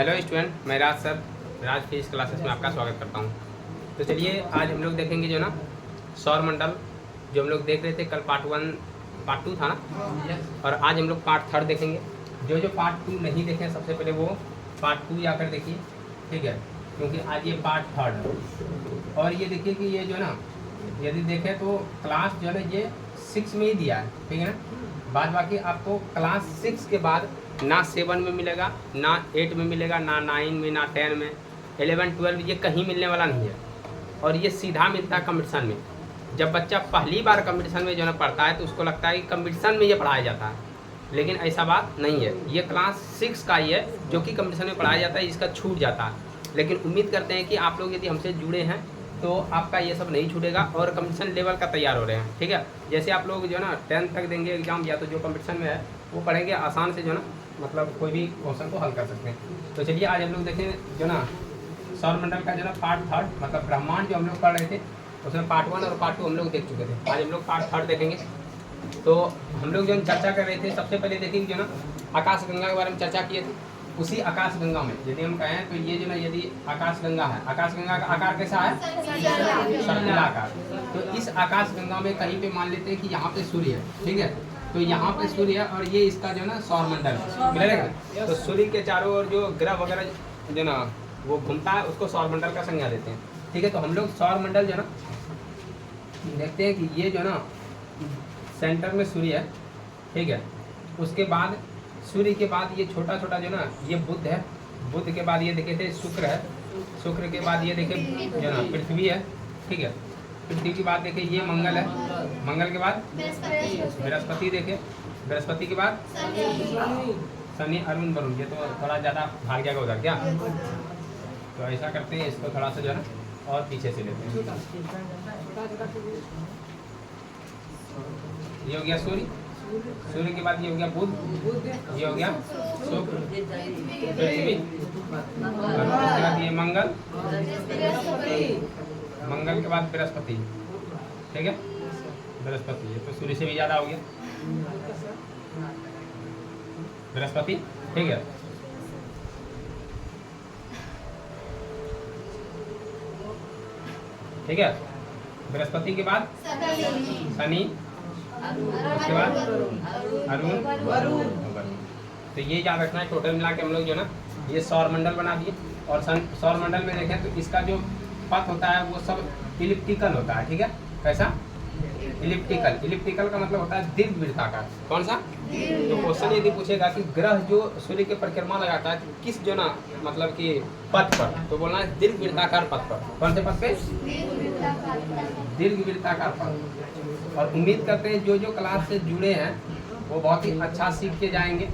Hello student, मैं राज sir राज physics classes में आपका स्वागत करता हूं। तो चलिए आज हम लोग देखेंगे जो ना सौर मंडल, जो हम लोग देख रहे थे कल पार्ट 1 पार्ट 2 था ना, और आज हम लोग पार्ट 3 देखेंगे। जो पार्ट 2 नहीं देखे सबसे पहले वो पार्ट 2 जाकर देखिए, ठीक है, क्योंकि आज ये पार्ट 3 है। और ये देखिए कि ये जो ना यदि देखें तो क्लास जो है ना ये 6 में ही दिया है, ठीक है ना। बाद बाकी आपको क्लास 6 के बाद ना 7 में मिलेगा, ना 8 में मिलेगा, ना 9 में, ना 10 में, 11 12 ये कहीं मिलने वाला नहीं है। और ये सीधा मिलता है कंपटीशन में। जब बच्चा पहली बार कंपटीशन में जो है पढ़ता है तो उसको लगता है कि कंपटीशन में ये पढ़ाया जाता है, लेकिन ऐसा बात नहीं है। ये क्लास 6 का ही है जो कि कंपटीशन में पढ़ाया जाता है, इसका छूट जाता है। लेकिन उम्मीद करते हैं कि आप लोग यदि हमसे जुड़े हैं तो आपका ये सब नहीं छूटेगा और कंपटीशन लेवल का तैयार हो रहे हैं, ठीक है। जैसे आप लोग जो है ना 10th तक देंगे एग्जाम, या तो जो कंपटीशन में है वो पढ़ेंगे, आसान से जो है ना मतलब कोई भी क्वेश्चन को हल कर सकते हैं। तो चलिए आज हम लोग देखें जो ना सौर मंडल का जो ना पार्ट 3 मतलब ब्रह्मांड जो हम लोग पढ़ रहे थे उसमें पार्ट 1 और पार्ट 2 हम लोग देख चुके थे। आज हम लोग पार्ट 3 देखेंगे। तो हम लोग जो चर्चा कर रहे थे सबसे पहले देखेंगे जो ना आकाशगंगा के बारे में चर्चा किए थे। उसी आकाशगंगा में यदि हम कहें तो ये जो ना यदि आकाशगंगा है, आकाशगंगा का आकार कैसा है? सर्पिला आकार। तो इस आकाशगंगा में कहीं पे मान लेते हैं कि यहाँ पे सूर्य है, ठीक है। तो यहाँ पे सूर्य है और ये इसका जो ना सौर मंडल है। तो सूर्य के चारों ओर जो ग्रह वगैरह जो ना वो घूमता है उसको सौर मंडल का संज्ञा देते हैं, ठीक है। तो हम लोग सौर मंडल जो ना देखते हैं कि ये जो ना सेंटर में सूर्य है, ठीक है। उसके बाद सूर्य के बाद ये छोटा छोटा जो ना ये बुध है, बुध के बाद ये देखे थे शुक्र है, शुक्र के बाद ये देखे जो ना पृथ्वी है, ठीक है। पृथ्वी के बाद देखे ये मंगल है, मंगल के बाद बृहस्पति देखे, बृहस्पति के बाद शनि अरुण वरुण। ये तो थोड़ा ज़्यादा भाग जाएगा उधर क्या, तो ऐसा करते हैं इसको थोड़ा सा जो है ना और पीछे से लेते हैं। ये हो गया सूर्य, सूर्य के बाद ये हो गया बुध, ये हो गया शुक्र, पृथ्वी, उसके बाद ये मंगल, मंगल के बाद बृहस्पति, ठीक है। बृहस्पति ये तो सूर्य से भी ज़्यादा हो गया बृहस्पति, ठीक है। ठीक है, बृहस्पति के बाद शनि, उसके बाद अरुण वरुण। तो ये याद रखना है। टोटल मिला के हम लोग जो ना ये सौर मंडल बना दिए। और सौर मंडल में देखें तो इसका जो पथ होता है वो सब इलिप्टिकल होता है, ठीक है। कैसा? इलिप्टिकल। इलिप्टिकल का मतलब होता है दीर्घवृत्ताकार। कौन सा? तो क्वेश्चन यदि पूछेगा कि ग्रह जो सूर्य के परिक्रमा लगाता है किस जो ना मतलब कि पथ पर, तो बोलना है दीर्घवृत्ताकार पथ पर। कौन से पथ पे? दीर्घवृत्ताकार पथ। और उम्मीद करते हैं जो जो क्लास से जुड़े हैं वो बहुत ही अच्छा सीख के जाएंगे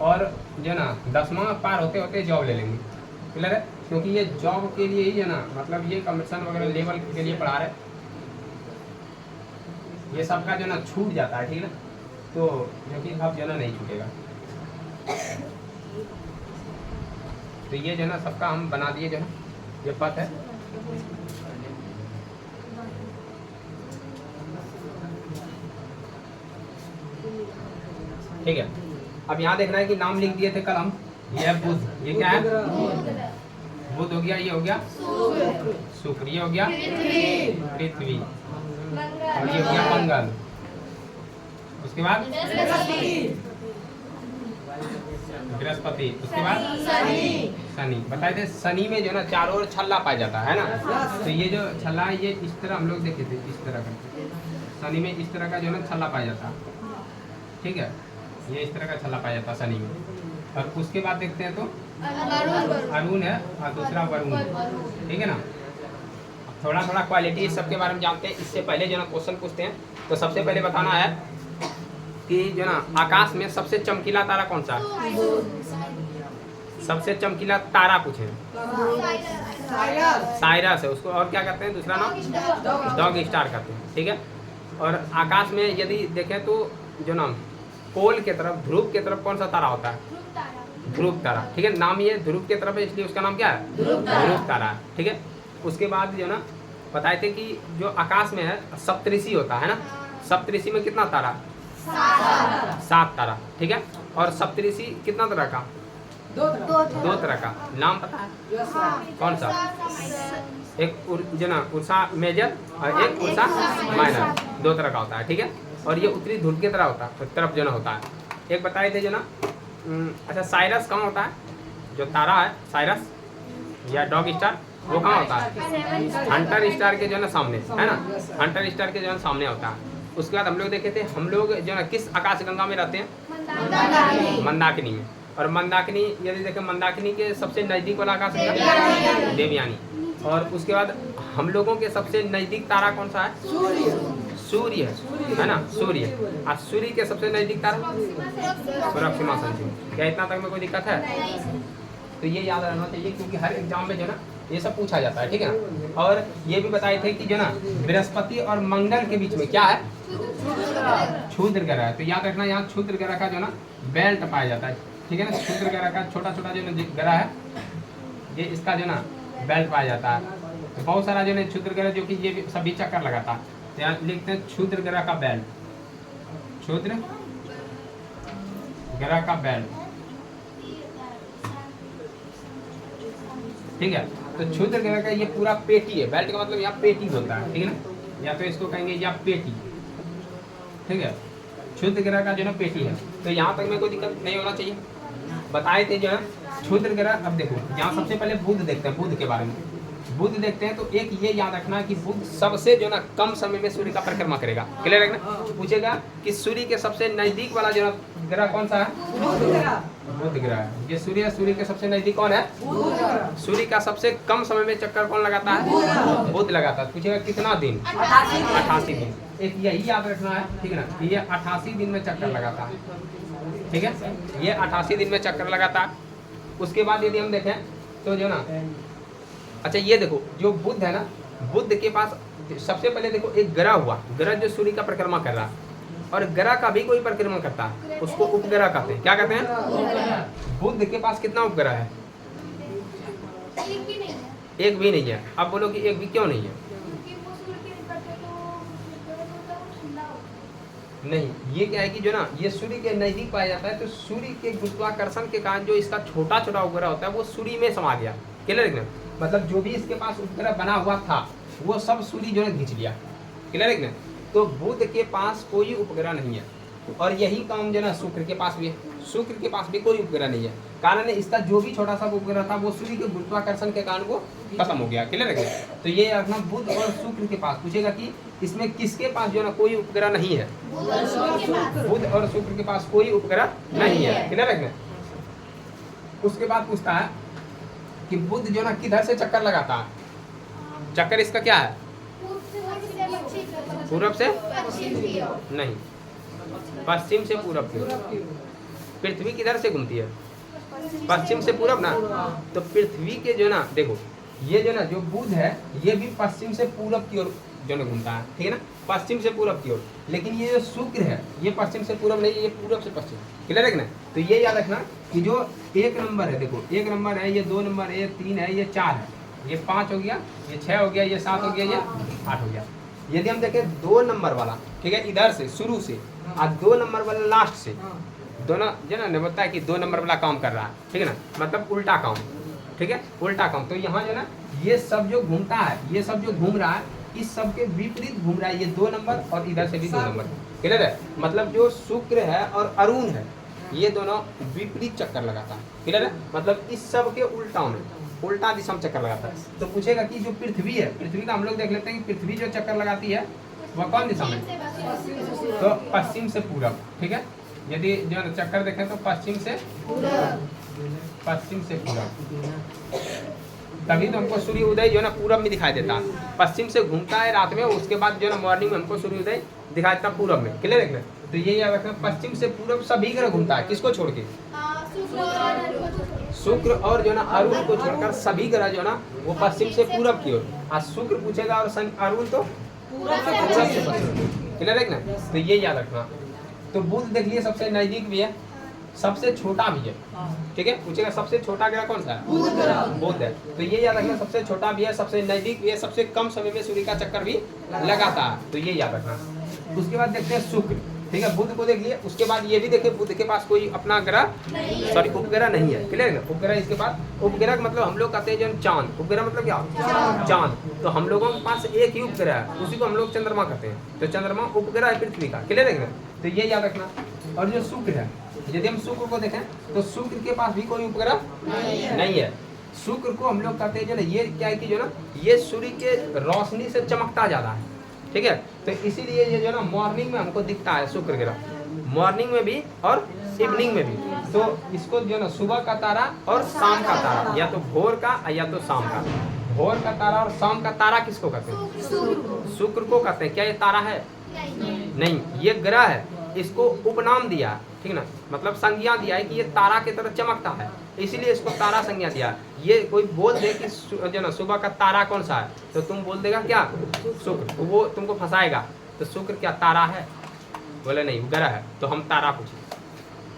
और जो ना 10वां पार होते होते जॉब ले लेंगे। क्लियर है? क्योंकि ये जॉब के लिए ही है ना मतलब ये कंपटीशन वगैरह लेवल के लिए पढ़ा रहे, ये सबका जो ना छूट जाता है, ठीक है ना। तो जो कि अब जो ना नहीं छूटेगा। तो ये जो ना सबका हम बना दिए जो ना ये पथ है। ठीक है, अब यहाँ देखना है कि नाम लिख दिए थे कल हम। ये है बुध, ये क्या है? बुध हो गया, ये हो गया शुक्र, ये हो गया पृथ्वी, और ये हो गया मंगल। उसके बाद बृहस्पति, उसके बाद शनि। बताए थे शनि में जो ना चारों ओर छल्ला पाया जाता है ना। तो ये जो छल्ला है ये इस तरह हम लोग देखे थे, इस तरह का शनि में इस तरह का जो ना छल्ला पाया जाता है, ठीक है। ये इस तरह का छल्ला पाया जाता है शनि में। और उसके बाद देखते हैं तो अरुण है और दूसरा वरुण, ठीक है ना। थोड़ा थोड़ा क्वालिटी इस सब के बारे में जानते हैं। इससे पहले जो ना क्वेश्चन पूछते हैं तो सबसे पहले बताना है कि जो ना आकाश में सबसे चमकीला तारा कौन सा है? सबसे चमकीला तारा पूछे, साइरस है उसको। और क्या कहते हैं? दूसरा नाम डॉग स्टार कहते हैं, ठीक है। और आकाश में यदि देखें तो जो ना पोल के तरफ, ध्रुव के तरफ कौन सा तारा होता है? ध्रुव तारा, ठीक है। नाम ये ध्रुव के तरफ है इसलिए उसका नाम क्या है? ध्रुव तारा, ठीक है। उसके बाद जो ना बताए थे कि जो आकाश में है सप्तऋषि होता है ना। सप्तऋषि में कितना तारा? 7 तारा, ठीक है। और सप्तऋषि कितना तरह का? दो तरह का नाम पता है? कौन सा? एक जो ना उर्सा मेजर और एक उर्सा माइनर, दो तरह का होता है, ठीक है। और ये उत्तरी ध्रुव की तरह होता है, तरफ जो ना होता है। एक बताए थे जो ना, अच्छा साइरस कहाँ होता है? जो तारा है साइरस या डॉग स्टार, वो कहाँ होता है? हंटर स्टार के जो ना सामने, है ना, हंटर स्टार के जो ना सामने होता है। उसके बाद हम लोग देखे थे, हम लोग जो ना किस आकाशगंगा में रहते हैं? मंदाकिनी में। और मंदाकिनी यदि देखें, मंदाकिनी के सबसे नज़दीक वाला आकाशगंगा देवयानी। और उसके बाद हम लोगों के सबसे नज़दीक तारा कौन सा है? सूर्य है ना, सूर्य। और सूर्य के सबसे नज़दीक तारा प्रोक्सिमा सेंचुरी। क्या इतना तक में कोई दिक्कत है? तो ये याद रहना चाहिए, क्योंकि हर एग्जाम में जो ना ये सब पूछा जाता है, ठीक है ना। और ये भी बताए थे कि जो ना बृहस्पति और मंगल के बीच में क्या है? क्षुद्र ग्रह है। तो याद रखना, यहाँ क्षुद्र ग्रह का जो ना बेल्ट पाया जाता है, ठीक है ना। क्षुद्र ग्रह का छोटा छोटा जो ना ग्रह है, ये इसका जो ना बेल्ट पाया जाता है। तो बहुत सारा जो है क्षुद्र ग्रह जो कि ये भी सभी चक्कर लगाता है। तो यहाँ लिखते हैं क्षुद्र ग्रह का बेल्ट, क्षुद्र ग्रह का बेल्ट, ठीक है। तो क्षुद्र ग्रह का ये पूरा पेटी है, बेल्ट का मतलब यहाँ पेटी होता है, ठीक है ना, या तो इसको कहेंगे या पेटी, ठीक है। क्षुद्र ग्रह का जो ना पेटी है। तो यहाँ तक में कोई दिक्कत नहीं होना चाहिए। बताए थे जो है क्षुद्र ग्रह। अब देखो यहाँ सबसे पहले बुध देखते हैं, बुध के बारे में। बुध देखते हैं तो एक ये याद रखना कि बुध सबसे जो ना कम समय में सूर्य का परिक्रमा करेगा। क्लियर है ना? पूछेगा कि सूर्य के सबसे नजदीक वाला जो ग्रह कौन सा है? बुध ग्रह। ये सूर्य के सबसे नजदीक कौन है? सूर्य का सबसे कम समय में चक्कर कौन लगाता है? बुध लगाता है। पूछेगा कितना दिन? 88 दिन। एक यही याद रखना है, ठीक है ना, ये 88 दिन में चक्कर लगाता है, ठीक है। ये 88 दिन में चक्कर लगाता है। उसके बाद यदि हम देखें तो जो ना, अच्छा ये देखो जो बुध है ना, बुध के पास सबसे पहले देखो एक ग्रह हुआ, ग्रह जो सूर्य का परिक्रमा कर रहा है। और ग्रह का भी कोई परिक्रमा करता है, उसको उपग्रह कहते हैं। क्या कहते हैं? बुध के पास कितना उपग्रह है? एक भी नहीं है। अब बोलो कि एक भी क्यों नहीं है? नहीं, ये क्या है कि जो ना ये सूर्य के नजदीक पाया जाता है, तो सूर्य के गुरुत्वाकर्षण के कारण जो इसका छोटा छोटा उपग्रह होता है वो सूर्य में समा गया। क्लियर है ना? मतलब जो भी इसके पास उपग्रह बना हुआ था वो सब सूर्य जो है खींच लिया। क्लियर है ना? तो बुध के पास कोई उपग्रह नहीं है। और यही काम जो ना शुक्र के पास भी है। शुक्र के पास भी कोई उपग्रह नहीं है। कारण है इसका जो भी छोटा सा उपग्रह था वो सूर्य के गुरुत्वाकर्षण के कारण वो खत्म हो गया। क्लियर है? तो ये रखना बुध और शुक्र के पास। पूछेगा कि इसमें किसके पास जो ना कोई उपग्रह नहीं है? बुध और शुक्र के पास कोई उपग्रह नहीं है। क्लियर है? उसके बाद पूछता है कि बुध जो ना किधर से चक्कर लगाता है? चक्कर इसका क्या है? पूरब से नहीं, पश्चिम से पूरब की ओर। पृथ्वी किधर से घूमती है? पश्चिम से पूरब ना। तो पृथ्वी के जो ना देखो ये जो ना जो बुध है ये भी पश्चिम से पूरब की ओर जो ना घूमता है, ठीक है ना, पश्चिम से पूरब की ओर। लेकिन ये जो शुक्र है ये पश्चिम से पूरब नहीं, ये पूरब से पश्चिम। क्लियर है ना? तो ये याद रखना कि जो एक नंबर है, देखो एक नंबर है, ये 2 नंबर है, ये 3 है, ये 4 है, ये 5 हो गया, ये 6 हो गया, ये 7 हो गया, ये 8 हो गया। यदि हम देखें 2 नंबर वाला, ठीक है, इधर से शुरू से और 2 नंबर वाला लास्ट से, दोनों जो ना बताया कि 2 नंबर वाला काम कर रहा है, ठीक है ना, मतलब उल्टा काम, ठीक है, उल्टा काम। तो यहाँ जो ना ये सब जो घूमता है, ये सब जो घूम रहा है इस सब के विपरीत घूम रहा है। ये 2 नंबर और इधर से भी 2 नंबर। क्लियर है? मतलब जो शुक्र है और अरुण है ये दोनों विपरीत चक्कर लगाता है। क्लियर है? मतलब इस सब के उल्टा में, उल्टा दिशा में चक्कर लगाता है। तो पूछेगा कि जो पृथ्वी है, पृथ्वी का हम लोग देख लेते हैं कि पृथ्वी जो चक्कर लगाती है वह कौन दिशा में? तो पश्चिम से पूरब। ठीक है, यदि जो चक्कर देखें तो पश्चिम से पूरब। तभी तो हमको सूर्य उदय जो है ना पूरब में दिखाई देता है। पश्चिम से घूमता है रात में, उसके बाद जो है ना मॉर्निंग में हमको सूर्य उदय दिखाई देता पूरब में। क्लियर है? तो ये याद रखना, पश्चिम से पूरब सभी ग्रह घूमता है, किसको छोड़ के? शुक्र और जो ना अरुण को छोड़कर सभी ग्रह जो ना वो पश्चिम से पूरब की ओर। आज शुक्र पूछेगा और अरुण तो पूरब से पश्चिम। क्लियर है ना? तो ये याद रखना। तो बुध देख लिए सबसे नजदीक भी है, सबसे छोटा भी है। ठीक है, पूछेगा सबसे छोटा ग्रह कौन सा है? बुध है। तो ये याद रखना, सबसे छोटा भी है, सबसे नजदीक भी है, सबसे कम समय में सूर्य का चक्कर भी लगाता है। तो ये याद रखना। उसके बाद देखते हैं शुक्र। ठीक है, बुध को देख लिए। उसके बाद ये भी देखे बुध के पास कोई अपना ग्रह सॉरी उपग्रह नहीं है, क्लियर है ना। उपग्रह इसके पास, उपग्रह का मतलब हम लोग कहते हैं जो चांद, उपग्रह मतलब क्या चांद। तो हम लोगों के पास एक ही उपग्रह है, उसी को हम लोग चंद्रमा कहते हैं। तो चंद्रमा उपग्रह है पृथ्वी का, क्लियर है ना। तो ये याद रखना। और जो शुक्र है, यदि हम शुक्र को देखें तो शुक्र के पास भी कोई उपग्रह नहीं है। शुक्र को हम लोग कहते हैं जो ना, ये क्या है कि जो ना ये सूर्य के रोशनी से चमकता ज्यादा है, ठीक है। तो इसीलिए ये जो ना मॉर्निंग में हमको दिखता है शुक्र ग्रह, मॉर्निंग में भी और इवनिंग में भी। तो इसको जो ना सुबह का तारा और शाम का तारा, या तो भोर का या तो शाम का। भोर का तारा और शाम का तारा किसको कहते हैं? शुक्र को कहते हैं। क्या ये तारा है? नहीं, ये ग्रह है। इसको उपनाम दिया, ठीक ना, मतलब संज्ञा दिया है कि ये तारा की तरह चमकता है, इसीलिए इसको तारा संज्ञा दिया। ये कोई बोल दे कि जो ना सुबह का तारा कौन सा है, तो तुम बोल देगा क्या? शुक्र। तो वो तुमको फंसाएगा। तो शुक्र क्या तारा है? बोले नहीं, ग्रह है। तो हम तारा पूछे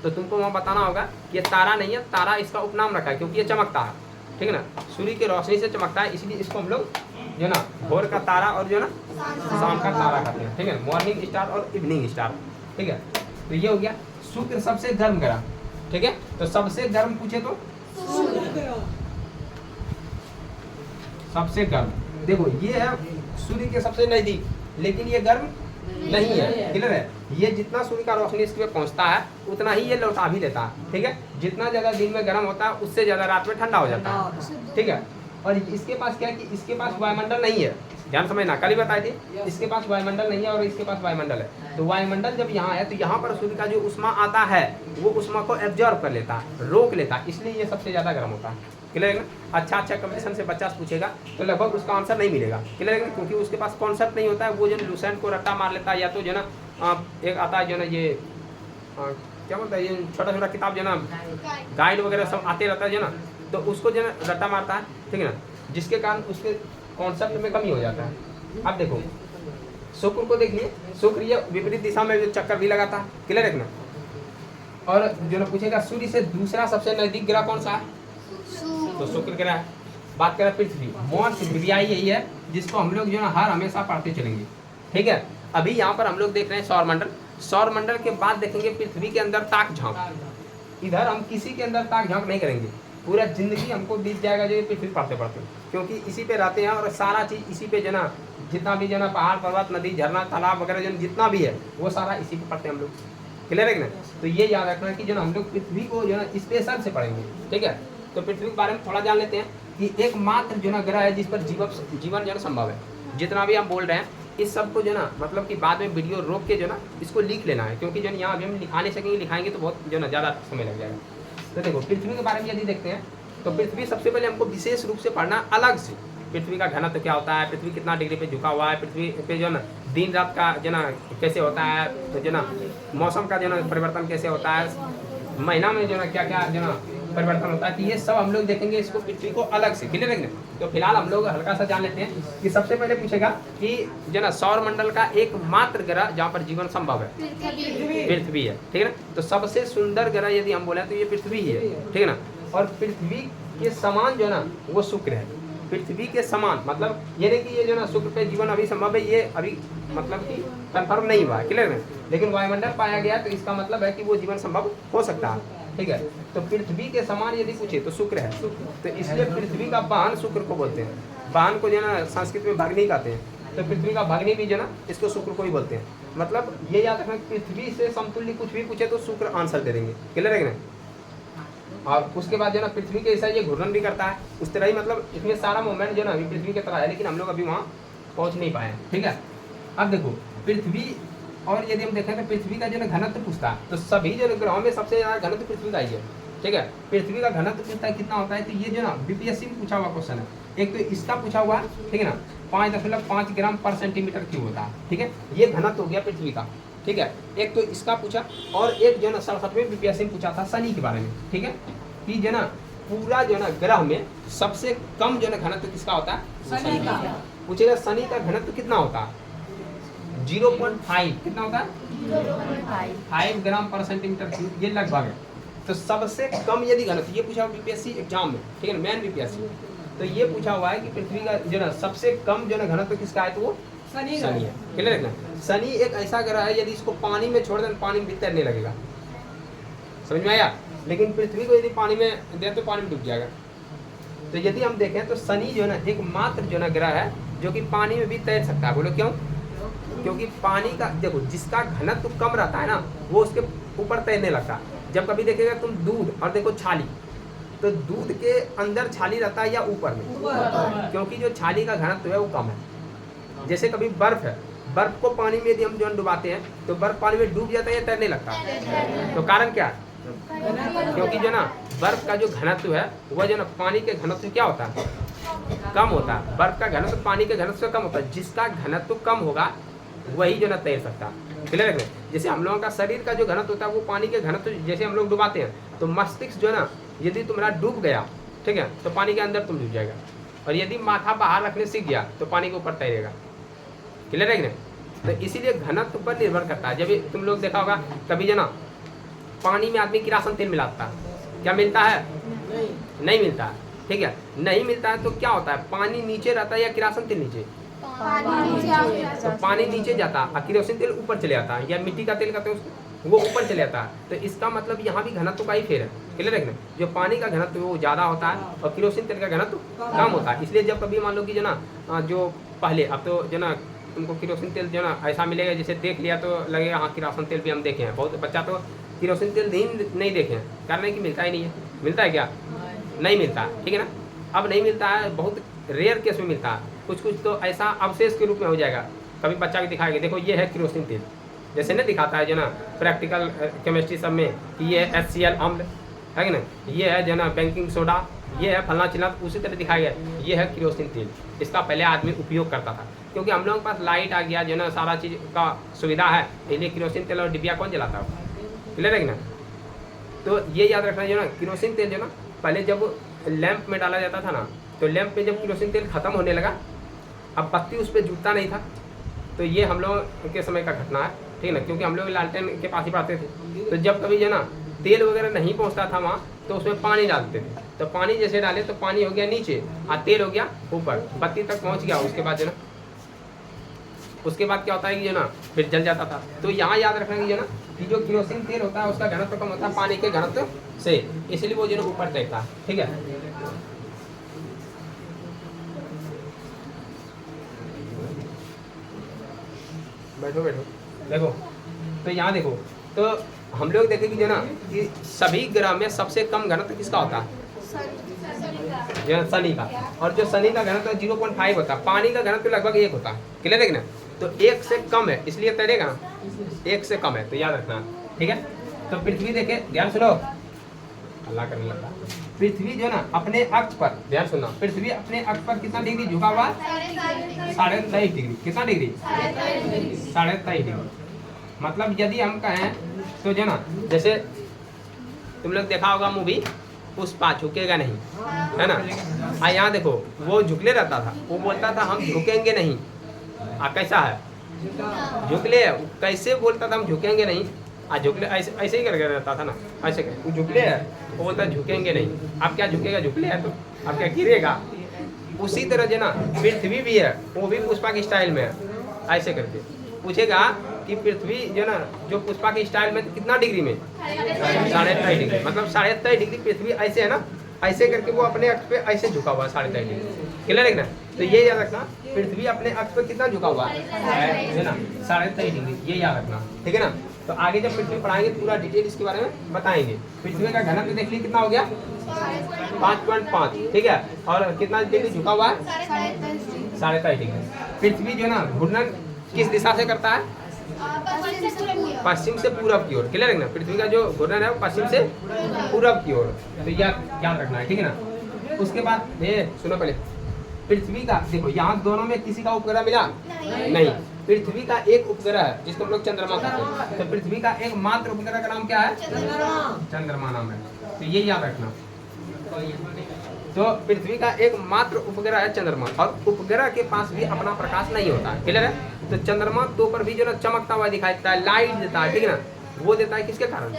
तो तुमको वहाँ बताना होगा कि ये तारा नहीं है, तारा इसका उपनाम रखा है क्योंकि ये चमकता है, ठीक है ना, सूर्य की रोशनी से चमकता है, इसलिए इसको हम लोग जो ना भोर का तारा और जो ना शाम का तारा कहते हैं, ठीक है, मॉर्निंग स्टार और इवनिंग स्टार, ठीक है। तो ये हो गया शुक्र सबसे गर्म ग्रह, ठीक है। तो सबसे गर्म पूछे तो सबसे गर्म, देखो ये है सूर्य के सबसे नजदीक, लेकिन ये गर्म नहीं है, क्लियर है। ये जितना सूर्य का रोशनी इसके पे पहुंचता है उतना ही ये लौटा भी देता है, ठीक है। जितना ज्यादा दिन में गर्म होता है उससे ज्यादा रात में ठंडा हो जाता है, ठीक है। और इसके पास क्या है कि इसके पास वायुमंडल नहीं है, ध्यान समझना, कल ही बताई थी, इसके पास वायुमंडल नहीं है और इसके पास वायुमंडल है। तो वायुमंडल जब यहाँ है तो यहाँ पर सूर्य का जो उष्मा आता है वो उष्मा को एब्जॉर्ब कर लेता है, रोक लेता है, इसलिए ये सबसे ज्यादा गर्म होता है, क्लियर है ना। अच्छा कंपटीशन से बच्चा पूछेगा तो लगभग उसका आंसर नहीं मिलेगा, क्लियर है ना, क्योंकि उसके पास कॉन्सेप्ट नहीं होता है। वो जो लूसेंट को रट्टा मार लेता है, या तो जो ना एक आता है जो ना ये क्या बोलता है, ये छोटा छोटा किताब जो ना गाइड वगैरह सब आते रहता है जो ना, तो उसको जो ना रट्टा मारता है, ठीक है ना, जिसके कारण उसके कॉन्सेप्ट में कमी हो जाता है। अब देखो शुक्र को देखिए, शुक्र ये विपरीत दिशा में जो चक्कर भी लगाता है, क्लियर है ना। और जो ना पूछेगा सूर्य से दूसरा सबसे नजदीक ग्रह कौन सा है, तो शुक्र ग्रह है। बात करें पृथ्वी, मौन पृथ्वीयाई यही है जिसको हम लोग जो ना हर हमेशा पढ़ते चलेंगे, ठीक है। अभी यहाँ पर हम लोग देख रहे हैं सौरमंडल, सौरमंडल के बाद देखेंगे पृथ्वी के अंदर ताक झांक। इधर हम किसी के अंदर ताक झांक नहीं करेंगे, पूरा जिंदगी हमको बीत जाएगा जो पृथ्वी पढ़ते पढ़ते, क्योंकि इसी पे रहते हैं और सारा चीज इसी पे जना, जितना भी जना पहाड़ पर्वत नदी झरना तालाब वगैरह जन जितना भी है वो सारा इसी पे पढ़ते हैं हम लोग, क्लियर है कि नहीं। तो ये याद रखना कि जो हम लोग पृथ्वी को जो ना स्पेशल से पढ़ेंगे, ठीक है। तो पृथ्वी के बारे में थोड़ा जान लेते हैं कि एकमात्र जो ना ग्रह है जिस पर जीवन जो संभव है। जितना भी हम बोल रहे हैं इस सब को जो ना मतलब कि बाद में वीडियो रोक के जो ना इसको लिख लेना है, क्योंकि जो यहाँ अभी हम लिखा नहीं सकेंगे, लिखाएंगे तो बहुत जो ना ज़्यादा समय लग जाएगा। तो देखो पृथ्वी के बारे में यदि देखते हैं तो पृथ्वी सबसे पहले हमको विशेष रूप से पढ़ना अलग से। पृथ्वी का घनत्व क्या होता है, पृथ्वी कितना डिग्री पे झुका हुआ है, पृथ्वी पे जो ना दिन रात का जो ना कैसे होता है, तो जो ना मौसम का जो ना परिवर्तन कैसे होता है, महीना में जो ना क्या क्या जो ना परिवर्तन होता है, कि ये सब हम लोग देखेंगे इसको पृथ्वी को अलग से, क्लियर है। तो फिलहाल हम लोग हल्का सा जान लेते हैं कि सबसे पहले पूछेगा कि जो ना सौर मंडल का एकमात्र ग्रह जहाँ पर जीवन संभव है पृथ्वी है, ठीक है ना। तो सबसे सुंदर ग्रह यदि हम बोले तो ये पृथ्वी ही है, ठीक है ना। और पृथ्वी के समान जो ना वो शुक्र है, पृथ्वी के समान, मतलब ये नहीं कि ये जो ना शुक्र पे जीवन अभी संभव है, ये अभी मतलब कि कंफर्म नहीं हुआ है, क्लियर है। लेकिन वायुमंडल पाया गया तो इसका मतलब है कि वो जीवन संभव हो सकता है, ठीक है। तो पृथ्वी के समान यदि पूछे तो शुक्र है, तो इसलिए पृथ्वी का वाहन शुक्र को बोलते हैं। वाहन को जो ना संस्कृत में भगनी कहते हैं, तो पृथ्वी का भगनी भी जो ना इसको शुक्र को ही बोलते हैं। मतलब ये याद रखना पृथ्वी से समतुल्य कुछ भी पूछे तो शुक्र आंसर दे देंगे, क्लियर है ना। और उसके बाद जो ना पृथ्वी के ऐसा ये घूर्णन भी करता है उस तरह ही, मतलब इसमें सारा मूवमेंट जो ना अभी पृथ्वी की तरह है, लेकिन हम लोग अभी वहाँ पहुँच नहीं पाए, ठीक है। अब देखो पृथ्वी, और यदि हम देखें तो पृथ्वी का जो ना घनत्व पूछता है तो सभी जो ग्रहों में सबसे ज़्यादा घनत्व पृथ्वी का ही है, ठीक है। पृथ्वी का घनत्व पूछता है कितना होता है, तो ये जो ना बीपीएससी में पूछा हुआ क्वेश्चन है। एक तो इसका पूछा हुआ है, ठीक है ना, 5.5 ग्राम पर सेंटीमीटर क्यूब होता है, ठीक है। ये घनत्व हो गया पृथ्वी का, ठीक है। एक तो इसका पूछा, और एक जो ना 67वें बीपीएससी में पूछा था शनि के बारे में, ठीक है, कि जो ना पूरा जो ना ग्रह में सबसे कम जो ना घनत्व किसका होता है, शनि का। पूछेगा शनि का घनत्व कितना होता है, 0.5 कितना होता है 5 ग्राम पर सेंटीमीटर क्यूब, ये लगभग है। तो सबसे कम यदि घनत्व, ये पूछा हुआ बीपीएससी एग्जाम में, ठीक है, मेन बीपीएससी, तो ये पूछा हुआ है कि पृथ्वी का जो ना सबसे कम जो ना घनत्व किसका है, तो वो शनि है। क्लियर रखना, शनि एक ऐसा ग्रह है यदि इसको पानी में छोड़ दें पानी में भी तैरने लगेगा, समझ में आया। लेकिन पृथ्वी को यदि पानी में दे तो पानी में डूब जाएगा। तो यदि हम देखें तो शनि जो है ना एकमात्र जो ना ग्रह है जो कि पानी में भी तैर सकता है। बोलो क्यों? क्योंकि पानी का देखो जिसका घनत्व कम रहता है ना वो उसके ऊपर तैरने लगता है। जब कभी देखेगा तुम दूध और देखो छाली, तो दूध के अंदर छाली रहता है या ऊपर में? क्योंकि जो छाली का घनत्व है वो कम है। जैसे कभी बर्फ है, बर्फ को पानी में यदि हम जो डुबाते हैं तो बर्फ पानी में डूब जाता है या तैरने लगता है। तो कारण क्या है? क्योंकि जो ना बर्फ का जो घनत्व है वह जो ना पानी के घनत्व क्या होता है? कम होता है। बर्फ का घनत्व पानी के घनत्व से कम होता है। जिसका घनत्व कम होगा वही जो ना तैर सकता है। क्लियर है? जैसे हम लोगों का शरीर का जो घनत्व होता है वो पानी के घनत्व, जैसे हम लोग डुबाते हैं तो मस्तिष्क जो है ना यदि तुम्हारा डूब गया, ठीक है, तो पानी के अंदर तुम डूब जाएगा। और यदि माथा बाहर रखने सीख गया तो पानी के ऊपर तैरेगा। क्लियर है कि नहीं? तो इसीलिए घनत्व पर निर्भर करता है। जब तुम लोग देखा होगा कभी जो ना पानी में आदमी किरासन तेल मिलाता है, क्या मिलता है? नहीं मिलता है। ठीक है, नहीं मिलता है तो क्या होता है? पानी नीचे रहता है या किरासन तेल नीचे? तो पानी नीचे जाता है और किरोसिन तेल ऊपर चले जाता है, या मिट्टी का तेल कहते हैं उसको, वो ऊपर चले जाता है। तो इसका मतलब यहाँ भी घनत्व का ही फेर है। क्लियर है? जो पानी का घनत्व वो ज़्यादा होता है और किरोसिन तेल का घनत्व कम होता है। इसलिए जब कभी मान लो कि जो ना जो पहले, अब तो जो ना तुमको किरोसिन तेल जो ना ऐसा मिलेगा जैसे देख लिया तो लगेगा हाँ किरोसिन तेल भी हम देखे हैं। बहुत बच्चा तो किरोसिन तेल नहीं देखे हैं, कारण है कि मिलता ही नहीं है। मिलता है क्या? नहीं मिलता, ठीक है ना। अब नहीं मिलता है, बहुत रेयर केस में मिलता है। कुछ कुछ तो ऐसा अवशेष के रूप में हो जाएगा। कभी बच्चा भी दिखाएगा, देखो ये है किरोसिन तेल, जैसे नहीं दिखाता है जो ना प्रैक्टिकल केमिस्ट्री सब में कि ये HCl अम्ल है कि ना, ये है जो ना बेकिंग सोडा, ये है फलना चिल्ला, उसी तरह दिखाया गया ये है किरोसिन तेल। इसका पहले आदमी उपयोग करता था, क्योंकि हम लोगों के पास लाइट आ गया जो ना सारा चीज़ का सुविधा है, इसलिए किरोसिन तेल और डिबिया कौन जलाता है? क्लियर है कि ना। तो ये याद रखना जो ना किरोसिन तेल जो ना पहले जब लैंप में डाला जाता था ना, तो लैंप पे जब किरोसिन तेल खत्म होने लगा, अब बत्ती उस पर जुटता नहीं था। तो ये हम लोग के समय का घटना है, ठीक है ना, क्योंकि हम लोग लालटेन के पास ही पढ़ते थे। तो जब कभी जो ना तेल वगैरह नहीं पहुंचता था वहाँ, तो उसमें पानी डालते थे। तो पानी जैसे डाले तो पानी हो गया नीचे और तेल हो गया ऊपर, बत्ती तक पहुँच गया। उसके बाद जो ना उसके बाद क्या होता है कि जो ना फिर जल जाता था। तो यहाँ याद रखना कि जो ना कि जो किरोसिन तेल होता है उसका घनत्व कम होता है पानी के घनत्व से, इसलिए वो जो ना ऊपर तैरता है। ठीक है, बैठो बैठो। देखो तो यहाँ देखो, तो हम लोग देखें कि जो ना कि सभी ग्रह में सबसे कम घनत्व किसका होता है? जो शनि का। और जो शनि का घनत्व 0.5 होता है, पानी का घनत्व लगभग 1 होता है। क्लियर है कि ना। तो 1 से कम है इसलिए तैरेगा ना, 1 से कम है तो याद रखना। ठीक है, तो पृथ्वी देखे, ध्यान सुनो, अल्लाह करने लगा। पृथ्वी जो ना अपने अक्ष पर, ध्यान सुनना, पृथ्वी अपने अक्ष पर कितना डिग्री झुका हुआ? 23.5 डिग्री। कितना डिग्री? 23.5 डिग्री। मतलब यदि हम कहें तो जो ना जैसे तुम लोग देखा होगा मूवी पुष्पा, झुकेगा नहीं, है ना। यहाँ देखो वो झुकले रहता था, वो बोलता था हम झुकेंगे नहीं। कैसा है? झुकले, कैसे बोलता था हम झुकेंगे नहीं? झुकले ऐसे ही करके रहता था ना, ऐसे झुकले है, वो बोलता झुकेंगे नहीं। अब क्या झुकेगा? झुकले है तो अब क्या गिरेगा? उसी तरह जो ना पृथ्वी भी है, वो भी पुष्पा की स्टाइल में है। ऐसे करके पूछेगा कि पृथ्वी जो ना जो पुष्पा की स्टाइल में कितना डिग्री में? 23.5 डिग्री। मतलब 23.5 डिग्री पृथ्वी ऐसे है ना, ऐसे करके वो अपने अक्ष पे ऐसे झुका हुआ है 23.5 डिग्री। क्लियर है ना। तो ये याद रखना, पृथ्वी अपने अक्ष पे कितना झुका हुआ है ना, 23.5 डिग्री, ये याद रखना। ठीक है ना। तो आगे जब पृथ्वी पढ़ाएंगे पूरा डिटेल इसके बारे में बताएंगे। पृथ्वी का घनत्व देख लीजिए कितना हो गया? 5.5। ठीक है, और कितना डिग्री झुका हुआ है? 23.5 डिग्री। पृथ्वी जो ना घूर्णन किस दिशा से करता है? पश्चिम से पूरब की ओर। क्लियर है ना। पृथ्वी का जो घूर्णन है वो पश्चिम से पूरब की ओर, तो याद रखना है। ठीक है ना। उसके बाद ये सुनो, पहले पृथ्वी का देखो, यहाँ दोनों में किसी का उपग्रह मिला? नहीं। पृथ्वी का एक उपग्रह है जिसको हम लोग चंद्रमा कहते हैं। तो पृथ्वी का एक मात्र उपग्रह का नाम क्या है? चंद्रमा नाम है। तो ये याद रखना। तो पृथ्वी का एक मात्र उपग्रह है चंद्रमा, और उपग्रह के पास भी अपना प्रकाश नहीं होता है। क्लियर है। तो चंद्रमा तो पर भी जो ना चमकता हुआ दिखाई देता है, लाइट देता है। ठीक है ना। वो देता है किसके कारण?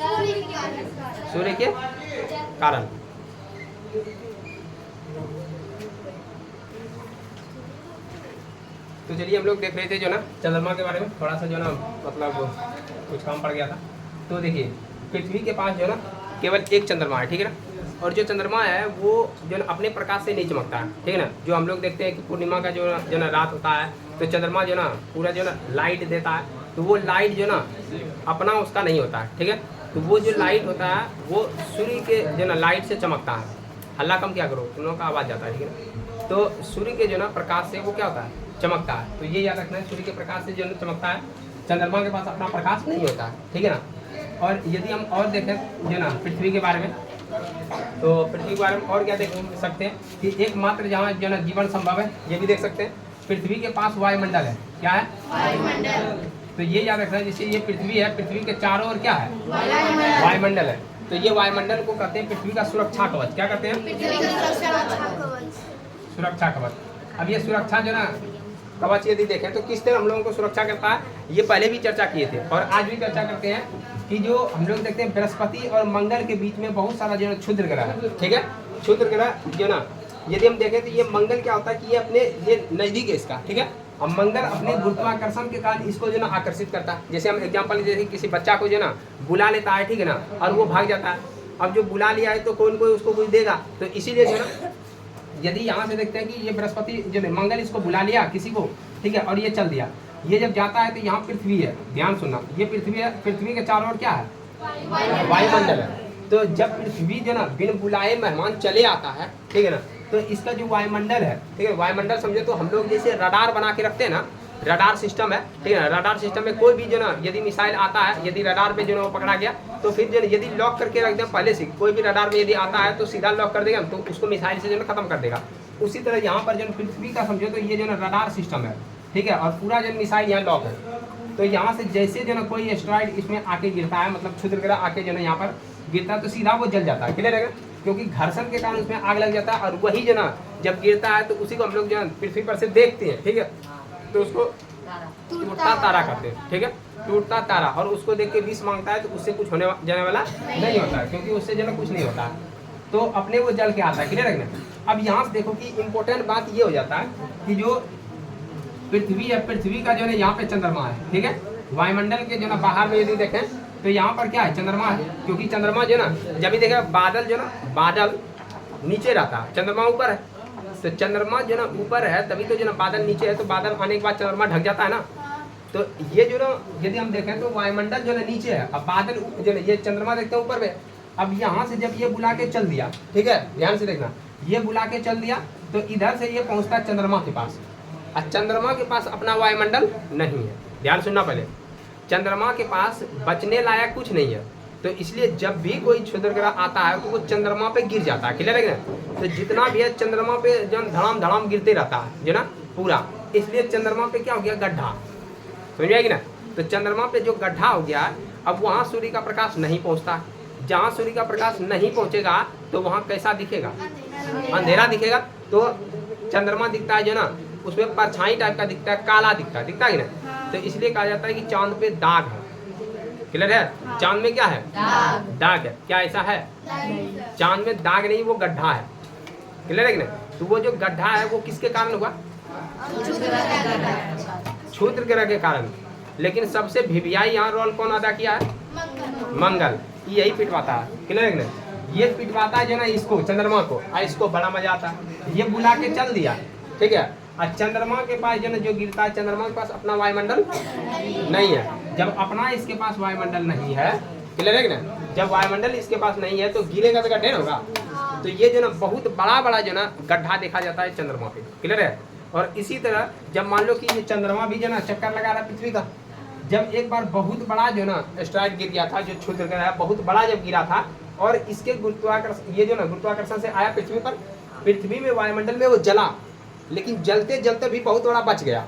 सूर्य के कारण। तो चलिए हम लोग देख रहे थे जो ना चंद्रमा के बारे में थोड़ा सा जो ना मतलब कुछ काम पड़ गया था। तो देखिए पृथ्वी के पास जो ना केवल एक चंद्रमा है, ठीक है ना। और जो चंद्रमा है वो जो ना अपने प्रकाश से नहीं चमकता है, ठीक है ना। जो हम लोग देखते हैं कि पूर्णिमा का जो ना रात होता है तो चंद्रमा जो ना पूरा जो ना लाइट देता है, तो वो लाइट जो ना अपना उसका नहीं होता है, ठीक है। तो वो जो लाइट होता है वो सूर्य के जो ना लाइट से चमकता है। हल्ला कम क्या करो, तुम लोगों का आवाज़ जाता है, ठीक है। तो सूर्य के जो ना प्रकाश से वो क्या होता है, चमकता है। तो ये याद रखना है, सूर्य के प्रकाश से जो ना चमकता है, चंद्रमा के पास अपना प्रकाश नहीं होता है, ठीक है ना। और यदि हम और देखें जो ना पृथ्वी के बारे में, तो पृथ्वी के बारे में और क्या देख सकते हैं कि एकमात्र जहाँ जो ना जीवन संभव है, ये भी देख सकते हैं। पृथ्वी के पास वायुमंडल है, क्या है, वायुमंडल। तो ये याद रखना है, जैसे ये पृथ्वी है, पृथ्वी के चारों ओर क्या है, वायुमंडल है। तो ये वायुमंडल को कहते हैं पृथ्वी का सुरक्षा कवच। क्या कहते हैं, सुरक्षा कवच। अब ये सुरक्षा जो ना कवच यदि देखें तो किस तरह हम लोगों को सुरक्षा करता है, ये पहले भी चर्चा किए थे और आज भी चर्चा करते हैं कि जो हम लोग देखते हैं बृहस्पति और मंगल के बीच में बहुत सारा जो है क्षुद्र ग्रह है, ठीक है। क्षुद्र ग्रह जो ना यदि हम देखें तो ये मंगल क्या होता है कि ये अपने ये नजदीक है इसका, ठीक है। अब मंगल अपने गुरुत्वाकर्षण के कारण इसको जो ना आकर्षित करता है। जैसे हम एग्जांपल जैसे किसी बच्चा को जो ना बुला लेता है, ठीक है ना, और वो भाग जाता है। अब जो बुला लिया है तो कोई कोई उसको कुछ देगा, तो इसीलिए जो ना यदि यहाँ से देखते हैं कि ये बृहस्पति जो मंगल इसको बुला लिया किसी को, ठीक है, और ये चल दिया, ये जब जाता है तो यहाँ पृथ्वी है, ध्यान सुनना, ये पृथ्वी है, पृथ्वी के चारों ओर क्या है, वायुमंडल है। तो जब पृथ्वी जो ना बिन बुलाए मेहमान चले आता है, ठीक है ना, तो इसका जो वायुमंडल है, ठीक है, वायुमंडल समझे तो हम लोग जैसे रडार बना के रखते हैं ना, रडार सिस्टम है, ठीक है ना। रडार सिस्टम में कोई भी जो ना यदि मिसाइल आता है, यदि रडार पे जो ना वो पकड़ा गया तो फिर जो यदि लॉक करके रख दें पहले से, कोई भी रडार में यदि आता है तो सीधा लॉक कर देगा, तो उसको मिसाइल से जो ना खत्म कर देगा। उसी तरह यहाँ पर जो पृथ्वी का समझो तो ये जो ना रडार सिस्टम है, ठीक है, और पूरा जो मिसाइल यहाँ लॉक है। तो यहाँ से जैसे जो ना कोई एस्ट्रॉइड इसमें आके गिरता है, मतलब क्षुद्र ग्रह आके जो ना यहाँ पर गिरता है तो सीधा वो जल जाता है, क्लियर है, क्योंकि घर्षण के कारण उसमें आग लग जाता है। और वही जो ना जब गिरता है तो उसी को हम लोग जो पृथ्वी पर से देखते हैं, ठीक है, तो उसको टूटता तारा कहते हैं, ठीक है, टूटता तारा। और उसको देख के विष मांगता है तो उससे कुछ होने जाने वाला नहीं होता है, क्योंकि उससे जो ना कुछ नहीं होता है, तो अपने वो जल के आता है, क्लियर है। अब यहाँ से देखो कि इम्पोर्टेंट बात ये हो जाता है कि जो पृथ्वी है, पृथ्वी का जो है यहाँ पे चंद्रमा है, ठीक है। वायुमंडल के जो ना बाहर में यदि देखें तो यहाँ पर क्या है, चंद्रमा है, क्योंकि चंद्रमा जो ना जब भी देखें बादल जो ना बादल नीचे रहता है, चंद्रमा ऊपर है। तो चंद्रमा जो ना ऊपर है तभी तो जो ना बादल नीचे है, तो बादल आने के बाद चंद्रमा ढक जाता है ना। तो ये जो ना यदि हम देखें तो वायुमंडल जो ना नीचे है, अब बादल जो ना ये चंद्रमा देखते हैं ऊपर में। अब यहाँ से जब ये बुला के चल दिया, ठीक है, ध्यान से देखना, ये बुला के चल दिया तो इधर से ये पहुँचता है चंद्रमा के पास। और चंद्रमा के पास अपना वायुमंडल नहीं है, ध्यान सुनना पहले, चंद्रमा के पास बचने लायक कुछ नहीं है। तो इसलिए जब भी कोई क्षुद्र ग्रह आता है तो वो चंद्रमा पे गिर जाता है, क्लियर है ना। तो जितना भी है चंद्रमा पे जो धड़ाम धड़ाम गिरते रहता है जो ना पूरा, इसलिए चंद्रमा पे क्या हो गया, गड्ढा, समझ आएगी ना। तो चंद्रमा पे जो गड्ढा हो गया, अब वहाँ सूर्य का प्रकाश नहीं पहुँचता। जहाँ सूर्य का प्रकाश नहीं पहुँचेगा तो वहाँ कैसा दिखेगा, अंधेरा दिखेगा। तो चंद्रमा दिखता है जो ना उसमें परछाई टाइप का दिखता है, काला दिखता है ना। तो इसलिए कहा जाता है कि चांद पे दाग है, क्लियर है, चांद में क्या है, दाग है। क्या ऐसा है, चांद में दाग नहीं, वो गड्ढा है, क्लियर है कि नहीं। तो वो जो गड्ढा है वो किसके कारण हुआ, क्षुद्र ग्रह के कारण। लेकिन सबसे भिवियाई यहाँ रोल कौन अदा किया है, मंगल, यही पिटवाता है, क्लियर है कि नहीं। ये पिटवाता है जो ना इसको, चंद्रमा को, और इसको बड़ा मजा आता है। ये बुला के चल दिया, ठीक है, और चंद्रमा के पास जो ना जो गिरता है, चंद्रमा के पास अपना वायुमंडल नहीं है। जब अपना इसके पास वायुमंडल नहीं है, क्लियर है कि ना, जब वायुमंडल इसके पास नहीं है तो गिरेगा तो गड्ढे होगा। तो ये जो ना बहुत बड़ा जो ना गड्ढा देखा जाता है चंद्रमा पे, क्लियर है। और इसी तरह जब मान लो कि ये चंद्रमा भी जो ना चक्कर लगा रहा है पृथ्वी का, जब एक बार बहुत बड़ा जो ना एस्ट्रॉइड गिर गया था, जो क्षुद्र ग्रह है बहुत बड़ा जब गिरा था, और इसके गुरुत्वाकर्षण, ये जो ना गुरुत्वाकर्षण से आया पृथ्वी पर, पृथ्वी में वायुमंडल में वो जला, लेकिन जलते जलते भी बहुत बड़ा बच गया,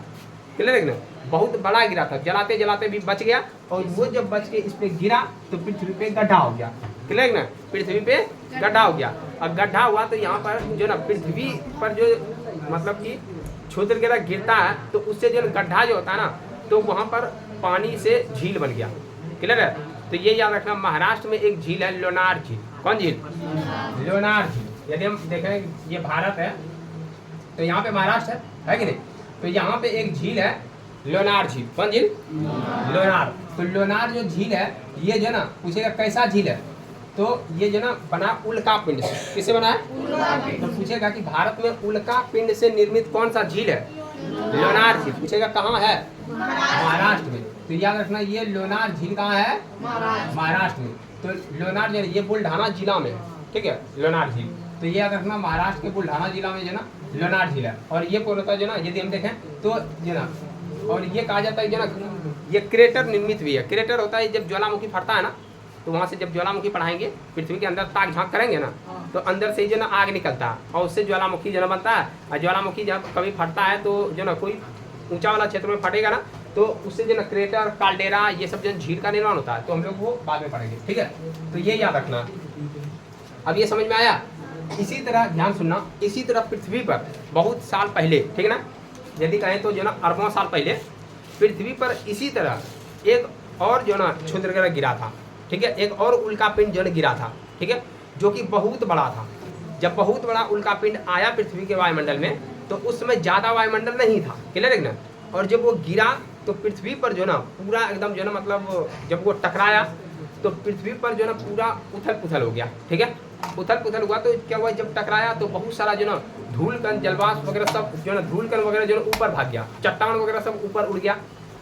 क्लियर है ना, बहुत बड़ा गिरा था, जलाते जलाते भी बच गया। और वो जब बच के इस पे गिरा तो पृथ्वी पे गड्ढा हो गया, क्लियर है ना, पृथ्वी पे गड्ढा हो गया। और गड्ढा हुआ तो यहाँ पर जो ना पृथ्वी पर जो मतलब कि क्षुद्र ग्रह गिरता है तो उससे जो गड्ढा जो होता है ना, तो वहाँ पर पानी से झील बन गया, क्लियर है। तो ये याद रखना, महाराष्ट्र में एक झील है लोनार झील। कौन झील, लोनार झील। यदि हम देखें ये भारत है तो यहाँ पे महाराष्ट्र है कि नहीं, तो यहाँ पे एक झील है लोनार झील। कौन झील? लोनार। तो लोनार जो झील है ये जो ना पूछेगा कैसा झील है, तो ये जो ना बना उल्का पिंड से। किससे बना है? तो पूछेगा कि भारत में उल्का पिंड से निर्मित कौन सा झील है? लोनार झील। पूछेगा कहाँ है? महाराष्ट्र में। तो याद रखना ये लोनार झील कहाँ है? महाराष्ट्र में। तो लोनार जो है ये बुल्ढाना जिला में, ठीक है, लोनार झील। तो ये याद रखना महाराष्ट्र के बुल्ढाना जिला में जो ना लोनार झील है। और ये पूर्णतः जो ना यदि हम देखें तो जो ना, और ये कहा जाता है जो ना ये क्रेटर निर्मित भी है। क्रेटर होता है जब ज्वालामुखी फटता है ना, तो वहाँ से जब ज्वालामुखी पढ़ाएंगे पृथ्वी के अंदर ताक झांक करेंगे ना, तो अंदर से जो ना आग निकलता है और उससे ज्वालामुखी जो ना बनता है। और ज्वालामुखी जब कभी फटता है तो जो ना कोई ऊंचा वाला क्षेत्र में फटेगा ना, तो उससे जो ना क्रेटर, काल्डेरा, ये सब जो झील का निर्माण होता है। तो हम लोग वो बाद में पढ़ेंगे, ठीक है। तो ये याद रखना। अब ये समझ में आया? इसी तरह ध्यान सुनना, इसी तरह पृथ्वी पर बहुत साल पहले, ठीक है ना, यदि कहें तो जो ना अरबों साल पहले पृथ्वी पर इसी तरह एक और जो ना क्षुद्रग्रह गिरा था, ठीक है, एक और उल्कापिंड जो गिरा था, ठीक है, जो कि बहुत बड़ा था। जब बहुत बड़ा उल्कापिंड आया पृथ्वी के वायुमंडल में, तो उस समय ज़्यादा वायुमंडल नहीं था, क्लियर है ना। और जब वो गिरा तो पृथ्वी पर जो ना पूरा एकदम जो ना मतलब जब वो टकराया तो पृथ्वी पर जो ना पूरा उथल पुथल हो गया, ठीक है। उथल पुथल हुआ तो क्या हुआ, जब टकराया तो बहुत सारा जो ना धूल कण, जलवाष्प वगैरह सब जो ना धूल कण वगैरह जो ना ऊपर भाग गया, चट्टान वगैरह सब ऊपर उड़ गया।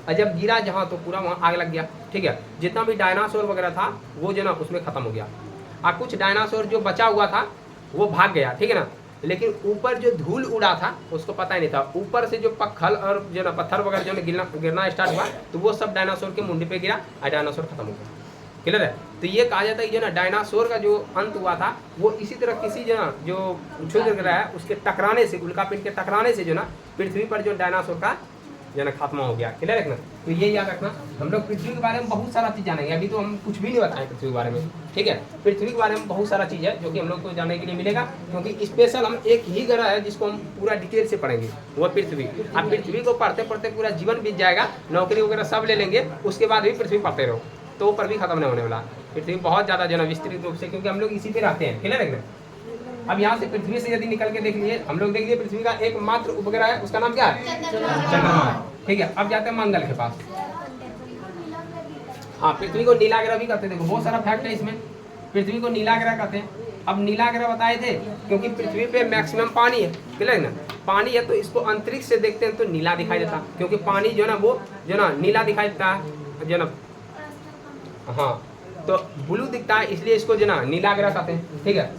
और जब गिरा जहाँ तो पूरा वहाँ आग लग गया, ठीक है। जितना भी डायनासोर वगैरह था वो जो ना उसमें खत्म हो गया। और कुछ डायनासोर जो बचा हुआ था वो भाग गया, ठीक है ना। लेकिन ऊपर जो धूल उड़ा था उसको पता ही नहीं था। ऊपर से जो पत्थर और जो ना पत्थर वगैरह जो गिरना स्टार्ट हुआ तो वो सब डायनासोर के मुंडे पे गिरा और डायनासोर खत्म हो गया, क्लियर है। तो ये कहा जाता है कि जो ना डायनासोर का जो अंत हुआ था वो इसी तरह किसी जो ना जो क्षुद्रग्रह है उसके टकराने से, उल्कापिंड के टकराने से जो ना पृथ्वी पर जो डायनासोर का जो ना खात्मा हो गया, क्लियर है ना। तो ये याद रखना। हम लोग पृथ्वी के बारे में बहुत सारा चीज़ जानेंगे। अभी तो हम कुछ भी नहीं बताएं पृथ्वी के बारे में, ठीक है। पृथ्वी के बारे में बहुत सारा चीज़ है जो कि हम लोग को जानने के लिए मिलेगा, क्योंकि स्पेशल हम एक ही ग्रह है जिसको हम पूरा डिटेल से पढ़ेंगे, वो पृथ्वी। अब पृथ्वी को पढ़ते पढ़ते पूरा जीवन बीत जाएगा, नौकरी वगैरह सब ले लेंगे, उसके बाद भी पृथ्वी पढ़ते रहो तो ऊपर भी खत्म नहीं होने वाला। पृथ्वी बहुत ज़्यादा जो ना विस्तृत रूप से, क्योंकि हम लोग इसी पे रहते हैं, क्लियर है ना। अब यहाँ से पृथ्वी से यदि निकल के देख लिए, हम लोग देख लिए पृथ्वी का एकमात्र उपग्रह है, उसका नाम क्या है? चंद्रमा है, ठीक है। अब जाते हैं मंगल के पास। हाँ, पृथ्वी को नीला ग्रह भी कहते हैं। देखो बहुत सारा फैक्ट है इसमें। पृथ्वी को नीला ग्रह कहते हैं। अब नीला ग्रह बताए थे क्योंकि पृथ्वी पे मैक्सिमम पानी है, क्लियर है ना। पानी है तो इसको अंतरिक्ष से देखते हैं तो नीला दिखाई देता, क्योंकि पानी जो ना वो जो ना नीला दिखाई देता है जो ना, हाँ, तो ब्लू दिखता है, इसलिए इसको जो ना नीला ग्रह कहते हैं, ठीक है,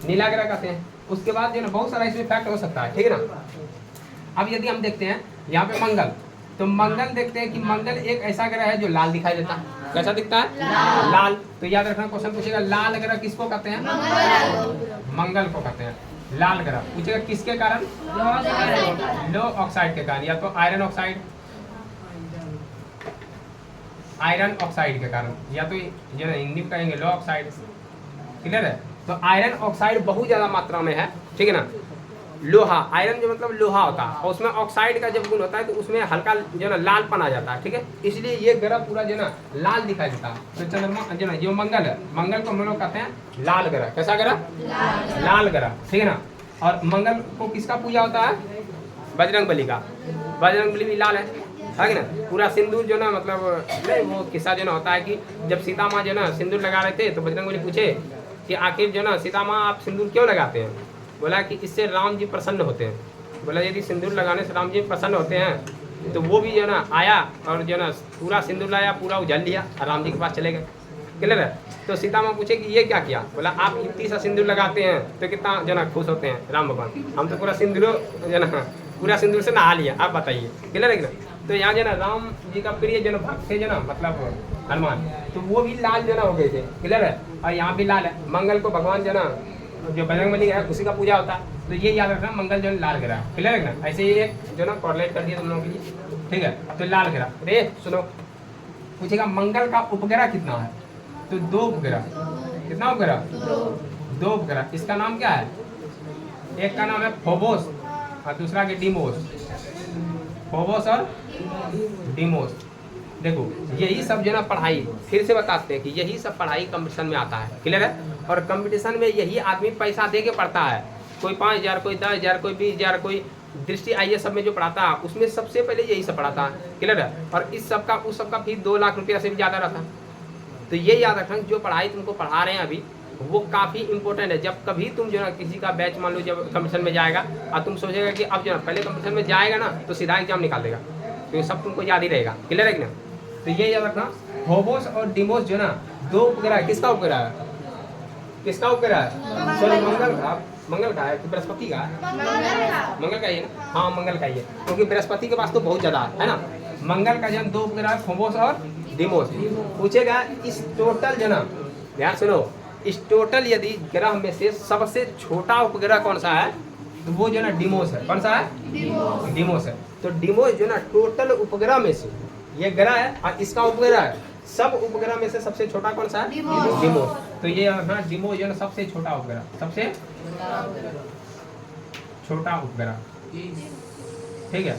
नीला ग्रह कहते हैं। उसके बाद जो ना बहुत सारा इसमें फैक्ट हो सकता है, ठीक है ना। अब यदि हम देखते हैं यहाँ पे मंगल, तो मंगल देखते हैं कि मंगल एक ऐसा ग्रह है जो लाल दिखाई देता है। कैसा दिखता है? लाल। तो याद रखना, क्वेश्चन पूछेगा लाल ग्रह किसको कहते हैं? मंगल को कहते हैं लाल ग्रह। पूछेगा किसके कारण? लो ऑक्साइड के कारण, या तो आयरन ऑक्साइड, आयरन ऑक्साइड के कारण, या तो जो ना हिंदी में कहेंगे लो ऑक्साइड, क्लियर है। तो आयरन ऑक्साइड बहुत ज़्यादा मात्रा में है, ठीक है ना। लोहा, आयरन जो मतलब लोहा होता है, और उसमें ऑक्साइड का जब गुण होता है तो उसमें हल्का जो ना लालपन आ जाता है, ठीक है। इसलिए ये ग्रह पूरा जो ना लाल दिखाई देता है। तो चंद्रमा जो ना जो मंगल है, मंगल को हम लोग कहते हैं लाल ग्रह। कैसा ग्रह? लाल ग्रह, ठीक है ना। और मंगल को किसका पूजा होता है? बजरंगबली का। बजरंगबली भी लाल है ना। पूरा सिंदूर जो ना मतलब नहीं, वो किस्सा जो ना होता है कि जब सीता माँ जो ना सिंदूर लगा रहे थे तो बजरंगबली पूछे कि आखिर जो ना सीता माँ आप सिंदूर क्यों लगाते हैं? बोला कि इससे राम जी प्रसन्न होते हैं। बोला यदि सिंदूर लगाने से राम जी प्रसन्न होते हैं तो वो भी जो ना आया और जो ना पूरा सिंदूर लाया, पूरा उजल लिया और राम जी के पास चले गए, क्लियर है। तो सीता माँ पूछे कि ये क्या किया? बोला आप इतनी सा सिंदूर लगाते हैं तो कितना जो ना खुश होते हैं राम भगवान, हम तो पूरा सिंदूर जो ना पूरा सिंदूर से नहा लिया, आप बताइए, क्लियर है कि ना। तो यहाँ जो ना राम जी का प्रिय जो ना भक्त थे जो ना मतलब हनुमान, तो वो भी लाल जो ना हो गए थे, क्लियर है। और यहाँ भी लाल है। मंगल को भगवान जो ना जो बजरंगबली है उसी का पूजा होता है। तो ये याद रखना, मंगल जो लाल ग्रह, क्लियर है ना। ऐसे ही एक जो ना कॉर्लेट कर दिया तुम लोगों के लिए, ठीक है। तो लाल ग्रह। अरे सुनो, पूछेगा मंगल का उपग्रह कितना है? तो 2 उपग्रह। कितना उपग्रह? 2 उपग्रह। इसका नाम क्या है? एक का नाम है फोबोस और दूसरा के डिमोस। फोबोस और डिमोस। देखो यही सब जो ना पढ़ाई, फिर से बताते हैं कि यही सब पढ़ाई कंपटीशन में आता है, क्लियर है। और कंपटीशन में यही आदमी पैसा दे के पढ़ता है। कोई 5,000, कोई 10,000, कोई 20,000, कोई दृष्टि आई सब में जो पढ़ाता उसमें सबसे पहले यही सब पढ़ाता, क्लियर है। और इस सब का उस सब का फीस 2 लाख रुपया से भी ज़्यादा रहता। तो ये याद रखना जो पढ़ाई तुमको पढ़ा रहे हैं अभी वो काफ़ी इंपॉर्टेंट है। जब कभी तुम जो है किसी का बैच मान लो जब कंपटीशन में जाएगा और तुम सोचेगा कि अब जो है पहले कंपटीशन में जाएगा ना तो सीधा एग्जाम निकाल देगा, तो ये सब तुमको याद ही रहेगा, क्लियर है कि ना। तो ये याद रखना फोबोस और डिमोस जो ना 2 उपग्रह है। किसका उपग्रह है? किसका उपग्रह है? सॉरी मंगल का है कि बृहस्पति का है? मंगल का ही है ना। हाँ मंगल का ही है, क्योंकि बृहस्पति के पास तो बहुत ज़्यादा है ना। मंगल का जन 2 उपग्रह है फोबोस और डिमोस। पूछेगा इस टोटल जना ध्यान सुनो, इस टोटल यदि ग्रह में से सबसे छोटा उपग्रह कौन सा है तो वो जो ना डिमोस है। कौन सा है? डिमोस है। तो डिमोस जो ना टोटल उपग्रह में से ये ग्रह है और इसका उपग्रह है, सब उपग्रह में से सबसे छोटा कौन सा है? डिमोस। तो ये हाँ डिमोस जो ना सबसे छोटा उपग्रह, सबसे छोटा उपग्रह, ठीक है,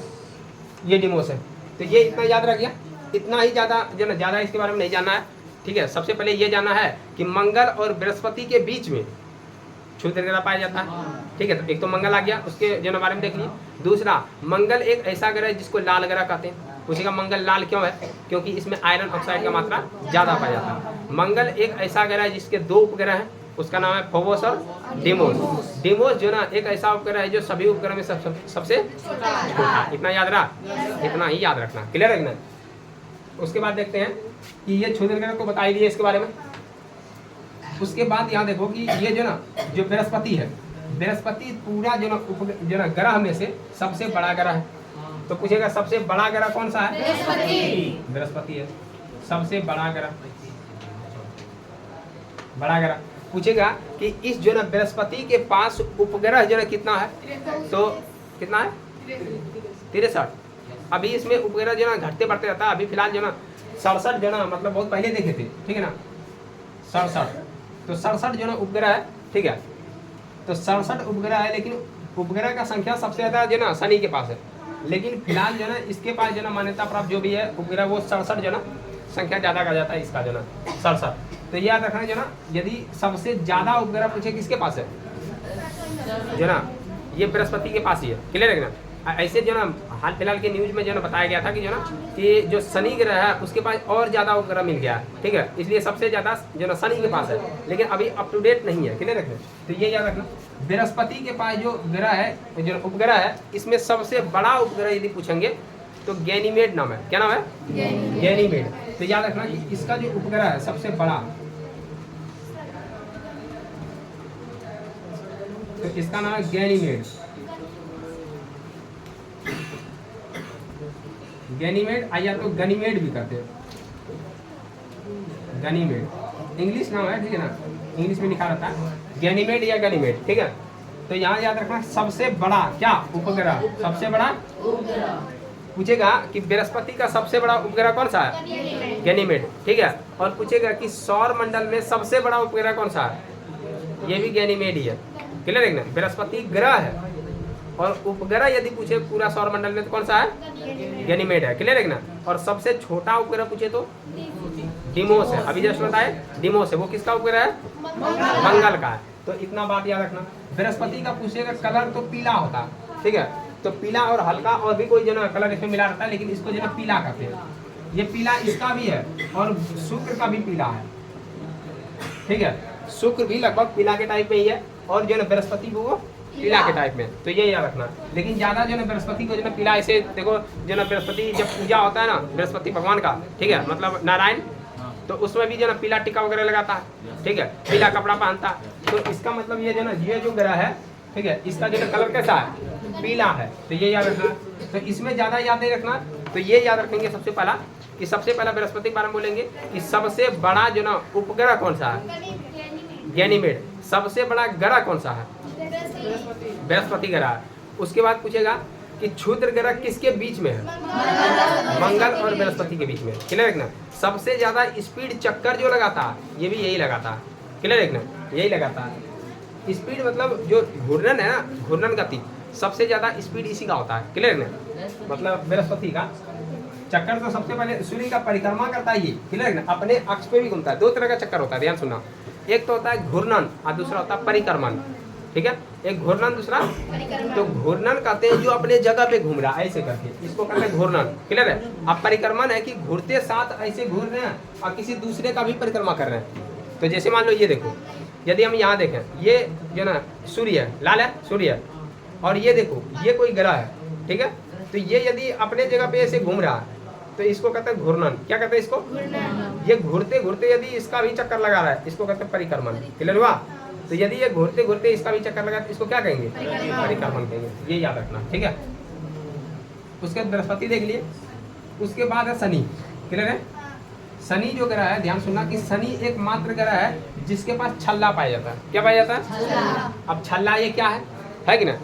ये डिमोस है। तो ये इतना याद रख गया, इतना ही ज़्यादा जो ना ज़्यादा इसके बारे में नहीं जानना है, ठीक है। सबसे पहले ये जानना है कि मंगल और बृहस्पति के बीच में क्षुद्र ग्रह पाया जाता है, ठीक है। तो एक तो मंगल आ गया, उसके जो बारे में देख लिए। दूसरा मंगल एक ऐसा ग्रह है जिसको लाल ग्रह कहते हैं। पूछेगा मंगल लाल क्यों है? क्योंकि इसमें आयरन ऑक्साइड का मात्रा ज़्यादा पाया जाता है। मंगल एक ऐसा ग्रह है जिसके 2 उपग्रह हैं, उसका नाम है फोबोस और डिमोस। डिमोस जो ना एक ऐसा उपग्रह है जो सभी उपग्रह में सबसे छोटा। इतना याद रहा, इतना ही याद रखना, क्लियर है ना। उसके बाद देखते हैं कि ये क्षुद्र ग्रह को बता ही दिए इसके बारे में। उसके बाद यहाँ देखो कि ये जो ना जो बृहस्पति है, बृहस्पति पूरा जो ना ग्रह में से सबसे बड़ा ग्रह है। तो पूछेगा सबसे बड़ा ग्रह कौन सा है? बृहस्पति है सबसे बड़ा ग्रह, बड़ा ग्रह। पूछेगा कि इस जो ना बृहस्पति के पास उपग्रह जो ना कितना है, तो कितना है? 63। अभी इसमें उपग्रह जो ना घटते बढ़ते रहता है। अभी फिलहाल जो ना 67 जो ना मतलब बहुत पहले देखे थे, ठीक है ना, 67। तो 67 जो ना उपग्रह है, ठीक है। तो 67 उपग्रह है, लेकिन उपग्रह का संख्या सबसे ज़्यादा जो ना शनि के पास है। लेकिन फिलहाल जो ना इसके पास जो ना मान्यता प्राप्त जो भी है उपग्रह वो 67 जो ना संख्या ज़्यादा कहा जाता है इसका जो ना 67। तो याद रखना जो ना यदि सबसे ज़्यादा उपग्रह पूछे किसके पास है जो ना ये बृहस्पति के पास ही है, क्लियर है ना। ऐसे जो ना हाल फिलहाल के न्यूज में जो ना बताया गया था कि जो ना कि जो शनि ग्रह है उसके पास और ज़्यादा उपग्रह मिल गया है, ठीक है। इसलिए सबसे ज़्यादा जो ना शनि के पास है, लेकिन अभी अप टू डेट नहीं है, क्लियर रखना। तो ये याद रखना बृहस्पति के पास जो ग्रह है जो उपग्रह है इसमें सबसे बड़ा उपग्रह यदि पूछेंगे तो गैनीमेड नाम है। क्या नाम है? गैनीमेड। तो याद रखना कि इसका जो उपग्रह है सबसे बड़ा, तो इसका नाम है गैनीमेड। गैनीमेड या तो गनीमेड भी कहते हैं, गनीमेड इंग्लिश नाम है, ठीक है ना, इंग्लिश में लिखा रहता है गैनीमेड या गनीमेड, ठीक है। तो यहाँ याद रखना सबसे बड़ा क्या उपग्रह, सबसे बड़ा पूछेगा कि बृहस्पति का सबसे बड़ा उपग्रह कौन सा है? गैनीमेड, ठीक है। और पूछेगा कि सौर मंडल में सबसे बड़ा उपग्रह कौन सा है? ये भी गैनीमेड ही है, क्लियर है ना। बृहस्पति ग्रह है और उपग्रह यदि पूछे पूरा सौर मंडल में तो कौन सा है? गैनीमेड है, क्लियर है ना। और सबसे छोटा उपग्रह पूछे तो डिमोस है। अभी जस्ट बताए डिमोस है, वो किसका उपग्रह है? मंगल का है। तो इतना बात याद रखना। बृहस्पति का पूछेगा कलर तो पीला होता है, ठीक है। तो पीला और हल्का और भी कोई जो ना कलर इसमें मिला रहता है, लेकिन इसको जो ना पीला कहते हैं। ये पीला इसका भी है और शुक्र का भी पीला है, ठीक है। शुक्र भी लगभग पीला के टाइप में ही है और जो ना बृहस्पति भी वो पीला के टाइप में। तो ये याद रखना। लेकिन ज़्यादा जो ना बृहस्पति को जो ना पीला ऐसे देखो, जो ना बृहस्पति जब पूजा होता है ना बृहस्पति भगवान का, ठीक है, मतलब नारायण, तो उसमें भी जो ना पीला टीका वगैरह लगाता है, ठीक है, पीला कपड़ा पहनता है। तो इसका मतलब ये जो ना ये जो ग्रह है, ठीक है, इसका जो ना कलर कैसा है? पीला है। तो ये याद रखना। तो इसमें ज़्यादा याद नहीं रखना। तो ये याद रखेंगे सबसे पहला कि सबसे पहला बृहस्पति के बारे में बोलेंगे कि सबसे बड़ा जो ना उपग्रह कौन सा है? गैनीमेड। सबसे बड़ा ग्रह कौन सा है? बृहस्पति ग्रह। उसके बाद पूछेगा कि क्षुद्र ग्रह किसके बीच में है? मंगल और बृहस्पति के बीच में, क्लियर रखना। सबसे ज्यादा स्पीड चक्कर जो लगाता है ये भी यही लगाता है, क्लियर रखना, यही लगाता है। स्पीड मतलब जो घूर्णन है ना, घूर्णन गति, सबसे ज्यादा स्पीड इसी का होता है, क्लियर रखना। मतलब बृहस्पति का चक्कर तो सबसे पहले सूर्य का परिक्रमा करता है ये, क्लियर रखना, अपने अक्ष पे भी घूमता है। 2 तरह का चक्कर होता है, ध्यान सुनना। एक तो होता है घूर्णन और दूसरा होता है परिक्रमण। ठीक है। एक घूर्णन, दूसरा तो घूर्णन कहते हैं जो अपने जगह पे घूम रहा है ऐसे करके, इसको कहते हैं घूर्णन। क्लियर है। अब परिक्रमण है कि घूरते साथ ऐसे घूर रहे हैं और किसी दूसरे का भी परिक्रमा कर रहे हैं। तो जैसे मान लो ये देखो, यदि हम यहाँ देखें, ये जो ना सूर्य है, लाल है सूर्य, और ये देखो ये कोई ग्रह है, ठीक है। तो ये यदि अपने जगह पे ऐसे घूम रहा है तो इसको कहते हैं घूर्णन। क्या कहते हैं इसको? ये घूरते घूरते यदि इसका भी चक्कर लगा रहा है इसको कहते हैं परिक्रमण। क्लियर हुआ। तो यदि ये घूरते घूरते इसका भी चक्कर लगा तो इसको क्या कहेंगे? परिक्रमण कहेंगे। ये याद रखना, ठीक है। उसके बृहस्पति देख लिए। उसके बाद है शनि। क्लियर है। शनि जो ग्रह है, ध्यान सुनना कि शनि एकमात्र ग्रह है जिसके पास छल्ला पाया जाता है। क्या पाया जाता है? अब छल्ला ये क्या है कि ना,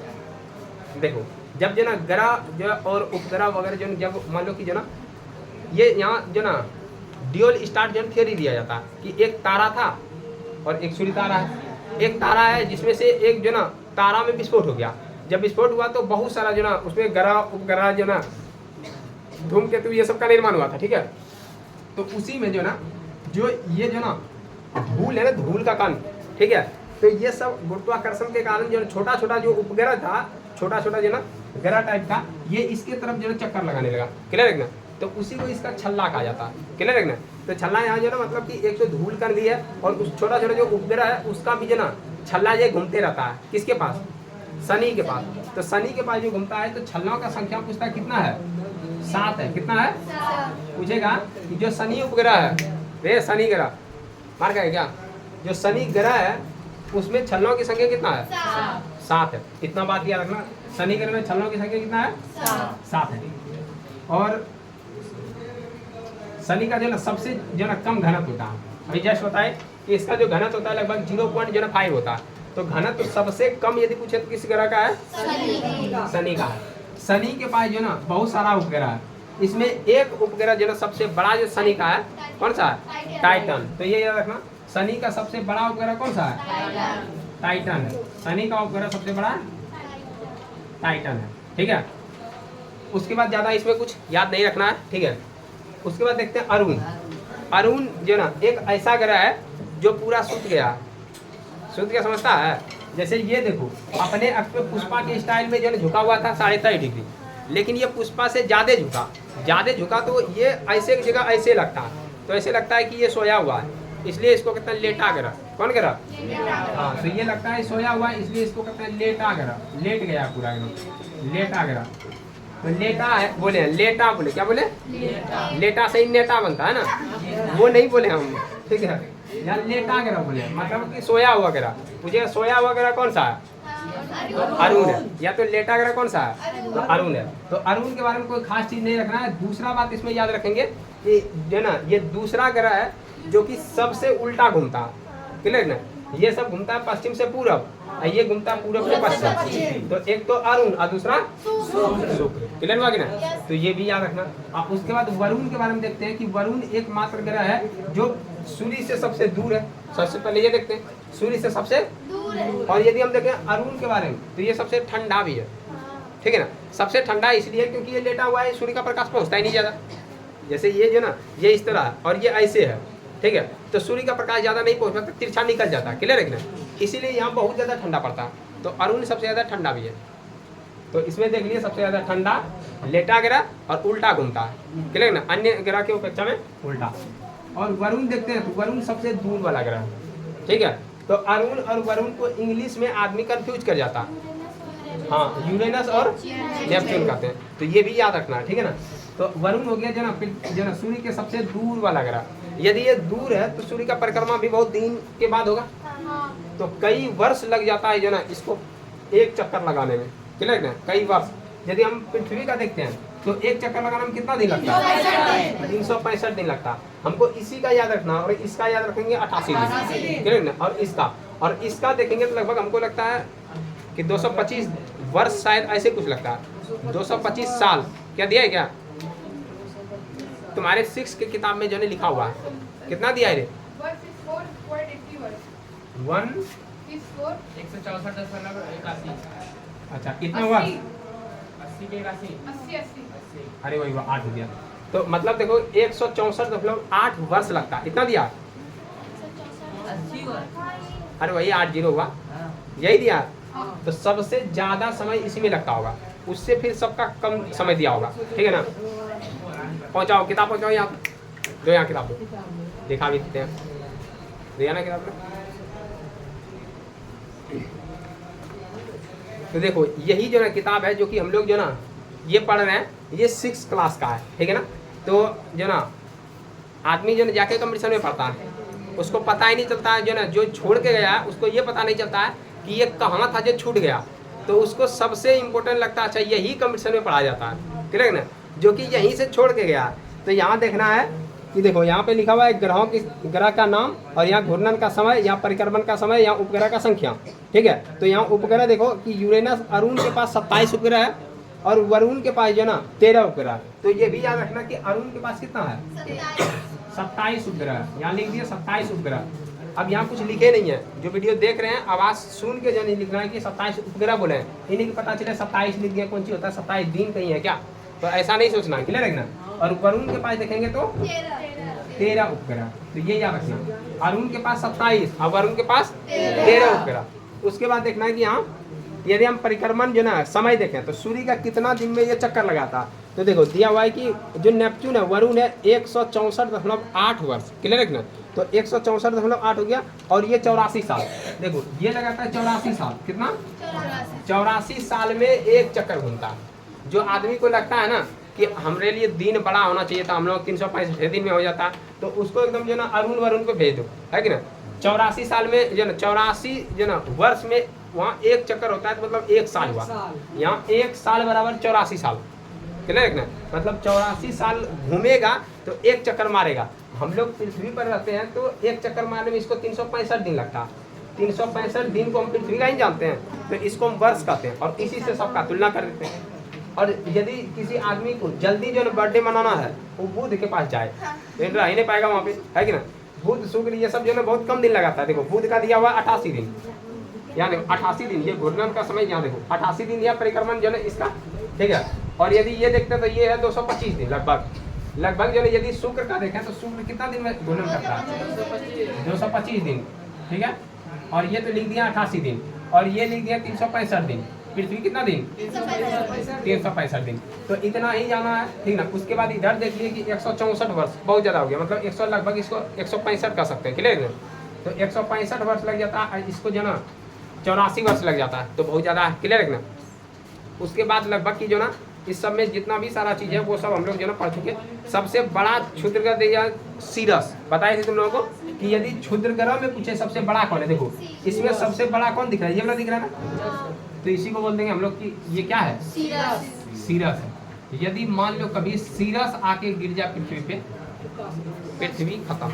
देखो जब जो ना ग्रह जो और उपग्रह वगैरह जो जब मान लो कि जो ना ये यहाँ जो ना ड्यूल स्टार जो थ्योरी दिया जाता है कि एक तारा था और एक सूर्य तारा है। एक तारा है जिसमें से एक जो ना तारा में विस्फोट हो गया। जब विस्फोट हुआ तो बहुत सारा जो ना उसमें ग्रह उपग्रह जो ना धूमकेतु ये सब का निर्माण हुआ था, ठीक है। तो उसी में जो ना जो ये जो ना धूल है ना, धूल का कण, ठीक है। तो ये सब गुरुत्वाकर्षण के कारण जो छोटा छोटा जो उपग्रह था, छोटा छोटा जो ना ग्रह टाइप का, ये इसके तरफ जो ना चक्कर लगाने लगा। क्लियर है ना। तो उसी को इसका छल्ला कहा जाता है। क्लियर है ना। तो छल्ला यहाँ जो ना मतलब कि एक तो धूल कण भी है और उस छोटा छोटा जो उपग्रह है उसका भी जो ना छल्ला ये घूमते रहता है। किसके पास? शनि के पास। तो शनि के पास जो घूमता है तो छल्लों का संख्या पूछता है कितना है? 7 है। कितना है? पूछेगा कि जो शनि उपग्रह है, रे शनि ग्रह मार गए क्या, जो शनि ग्रह है उसमें छल्लों की संख्या कितना है? 7 है। इतना बात याद रखना, शनि ग्रह में छल्लों की संख्या कितना है? 7 है। और शनि का जो ना सबसे जो ना कम घनत्व होता है, अभी जस्ट बताए कि इसका जो घनत्व होता है लगभग 0.05 होता है। तो घनत्व सबसे कम यदि पूछे तो किस ग्रह का है? शनि का है। शनि के पास जो ना बहुत सारा उपग्रह है, इसमें एक उपग्रह जो ना सबसे बड़ा जो शनि का है कौन सा है? टाइटन। तो ये याद रखना, शनि का सबसे बड़ा उपग्रह कौन सा है? टाइटन है। शनि का उपग्रह सबसे बड़ा टाइटन है, ठीक है। उसके बाद ज्यादा इसमें कुछ याद नहीं रखना है, ठीक है। उसके बाद देखते हैं अरुण। अरुण जो ना एक ऐसा ग्रह है जो पूरा सूत गया। सूत क्या समझता है? जैसे ये देखो अपने अक्ष पे पुष्पा के स्टाइल में जो ना झुका हुआ था 23.5 डिग्री, लेकिन ये पुष्पा से ज्यादा झुका तो ये ऐसे जगह ऐसे लगता है, तो ऐसे लगता है कि ये सोया हुआ है, इसलिए इसको कहते हैं लेटा ग्रह। कौन ग्रह? हाँ। तो ये लगता है सोया हुआ है इसलिए इसको कहते हैं लेटा ग्रह। लेट गया पूरा एकदम, लेटा ग्रह। तो लेटा है बोले, लेटा बोले, क्या बोले? लेटा से ही नेटा बनता है ना, वो नहीं बोले हम, ठीक है। यार लेटा ग्रह बोले मतलब कि सोया हुआ ग्रह। मुझे सोया हुआ ग्रह कौन सा है? अरुण है। या तो लेटा ग्रह कौन सा है? तो अरुण है। तो अरुण के बारे में कोई खास चीज नहीं रखना है। दूसरा बात इसमें याद रखेंगे कि जो ना ये दूसरा ग्रह है जो कि सबसे उल्टा घूमता है। क्लियर ना। ये सब घूमता है पश्चिम से पूरब, ये घूमता है पूरब से पश्चिम। तो एक तो अरुण और दूसरा शुक्र। क्लियर हुआ कि ना। तो ये भी याद रखना। अब उसके बाद वरुण के बारे में देखते हैं कि वरुण एकमात्र ग्रह है जो सूर्य से सबसे दूर है। सबसे पहले ये देखते हैं सूर्य से सबसे दूर है। और यदि हम देखें अरुण के बारे में तो ये सबसे ठंडा भी है, ठीक है ना। सबसे ठंडा इसलिए क्योंकि ये लेटा हुआ है, सूर्य का प्रकाश पहुंचता ही नहीं ज्यादा। जैसे ये जो ना ये इस तरह और ये ऐसे है, ठीक है। तो सूर्य का प्रकाश ज्यादा नहीं पहुंच सकता, तिरछा निकल जाता है। क्लियर है ना। इसीलिए यहाँ बहुत ज्यादा ठंडा पड़ता है। तो अरुण सबसे ज्यादा ठंडा भी है। तो इसमें देख लिए सबसे ज्यादा ठंडा लेटा ग्रह और उल्टा घूमता है। क्लियर ना। अन्य ग्रह की अपेक्षा में उल्टा। और वरुण देखते हैं तो वरुण सबसे दूर वाला ग्रह, ठीक है। तो अरुण और वरुण को इंग्लिश में आदमी कंफ्यूज कर जाता है। हाँ, यूरेनस और नेपच्यून कहते हैं। तो ये भी याद रखना है, ठीक है ना। तो वरुण हो गया जो ना सूर्य के सबसे दूर वाला ग्रह। यदि ये दूर है तो सूर्य का परिक्रमा भी बहुत दिन के बाद होगा, तो कई वर्ष लग जाता है जो ना इसको एक चक्कर लगाने में। क्लियर ना। कई वर्ष। यदि हम पृथ्वी का देखते हैं तो एक चक्कर लगाने में कितना दिन लगता है? 365 दिन लगता है। हमको इसी का याद रखना और इसका याद रखेंगे 88 दिन। क्लियर ना। और इसका देखेंगे तो लगभग हमको लगता है कि 225 वर्ष शायद ऐसे कुछ लगता है। 225 साल क्या दिया है? क्या तुम्हारे 6 के किताब में जो ने लिखा हुआ है कितना दिया है रे? 164.81। अच्छा कितना हुआ? 80 के 80। अरे वही 8 हो गया। तो मतलब देखो 164.8 वर्ष लगता है। इतना दिया? 80 वर्ष। अरे वही 80 हुआ, यही दिया। तो सबसे ज़्यादा समय इसी में लगता होगा, उससे फिर सबका कम समय दिया होगा, ठीक है ना। पहुँचाओ किताब, पहुँचाओ यहाँ दो, यहाँ किताब दो, दिखा भी देते हैं, दिया ना किताब में। तो देखो यही जो ना किताब है जो कि हम लोग जो ना ये पढ़ रहे हैं, ये 6 क्लास का है, ठीक है ना। तो जो ना आदमी जो ना जाके कंपटीशन में पढ़ता है उसको पता ही नहीं चलता है, जो ना जो छोड़ के गया है उसको ये पता नहीं चलता है कि ये कहाँ था जो छूट गया, तो उसको सबसे इम्पोर्टेंट लगता है अच्छा यही कंपटीशन में पढ़ा जाता है, ठीक है ना, जो कि यहीं से छोड़ के गया। तो यहाँ देखना है कि देखो यहाँ पे लिखा हुआ है ग्रह का नाम, और यहाँ घूर्णन का समय, यहाँ परिक्रमण का समय, यहाँ उपग्रह का संख्या, ठीक है। तो यहाँ उपग्रह देखो कि यूरेनस अरुण के पास 27 उपग्रह है और वरुण के पास जो ना 13 उपग्रह। तो ये भी याद रखना कि अरुण के पास कितना है, 27 उपग्रह, यहाँ लिख दिया 27 उपग्रह। अब यहाँ कुछ लिखे नहीं है, जो वीडियो देख रहे हैं आवाज़ सुन के जो नहीं लिखना है कि 27 उपग्रह बोले हैं, इन्हीं को पता चले 27 लिख दिया, कौन सी होता है 27 दिन कहीं है क्या, तो ऐसा नहीं सोचना, क्लियर रखना। और वरुण के पास देखेंगे तो 13 उपग्रह, तो ये याद रखना, अरुण के पास 27 और वरुण के पास 13 उपग्रह। उसके बाद देखना है कि यहाँ यदि हम परिक्रमण जो ना समय देखें तो सूर्य का कितना दिन में ये चक्कर लगाता, तो देखो दिया हुआ है कि जो नेपच्यून है वरुण है 164.8 वर्ष, क्लियर रखना। तो 164.8 हो गया, और ये 84 साल, देखो ये लगाता है 84 साल, कितना 84 साल में एक चक्कर घूमता है। जो आदमी को लगता है ना कि हमारे लिए दिन बड़ा होना चाहिए था, हम लोग 365 दिन में हो जाता, तो उसको एकदम जो ना अरुण वरुण को भेज दो, है कि ना। 84 साल में जो ना 84 जो ना वर्ष में वहाँ एक चक्कर होता है, तो मतलब 1 साल हुआ, यहाँ 1 साल बराबर 84 साल, क्लियर ना, मतलब 84 साल घूमेगा तो एक चक्कर मारेगा। हम लोग पृथ्वी पर रहते हैं तो एक चक्कर मारने में इसको 365 दिन लगता है, 365 दिन को हम पृथ्वी का ही जानते हैं, तो इसको हम वर्ष कहते हैं, और इसी से सबका तुलना कर देते हैं। और यदि किसी आदमी को जल्दी जो है बर्थडे मनाना है वो बुध के पास जाए, रह ही नहीं पाएगा वहाँ पे, है कि ना। बुध शुक्र ये सब जो है बहुत कम दिन लगाता है, देखो बुध का दिया हुआ 88 दिन, यहाँ देखो 88 दिन, ये घूर्णन का समय यहाँ देखो 88 दिन या परिक्रमण जो है इसका, ठीक है। और यदि ये देखते हैं तो ये है 225 दिन लगभग जो है। यदि शुक्र का देखें तो शुक्र कितना दिन में घूर्णन करता है, 225 दिन, ठीक है। और ये तो लिख दिया 88 दिन, और ये लिख दिया 365 दिन। पृथ्वी कितना दिन, 365 दिन, तो इतना ही जाना है, ठीक ना। उसके बाद इधर देख लिए कि 164 वर्ष बहुत ज़्यादा हो गया, मतलब 100 लगभग इसको 165 कर सकते हैं, क्लियर। तो 165 वर्ष लग जाता है, इसको जो ना 84 वर्ष लग जाता है, तो बहुत ज़्यादा है, क्लियर ना। उसके बाद लगभग की जो ना इस सब में जितना भी सारा चीज़ है वो सब हम लोग जो ना पढ़ चुके। सबसे बड़ा क्षुद्रग्रह दिया सीरस, बताए थे तुम लोगों को कि यदि क्षुद्रग्रह में पूछे सबसे बड़ा कौन है, देखो इसमें सबसे बड़ा कौन दिख रहा है, ये वाला दिख रहा है ना, तो इसी को बोल देंगे हम लोग कि ये क्या है, सीरस है। यदि मान लो कभी सीरस आके गिर जाए पृथ्वी पे, पृथ्वी खत्म,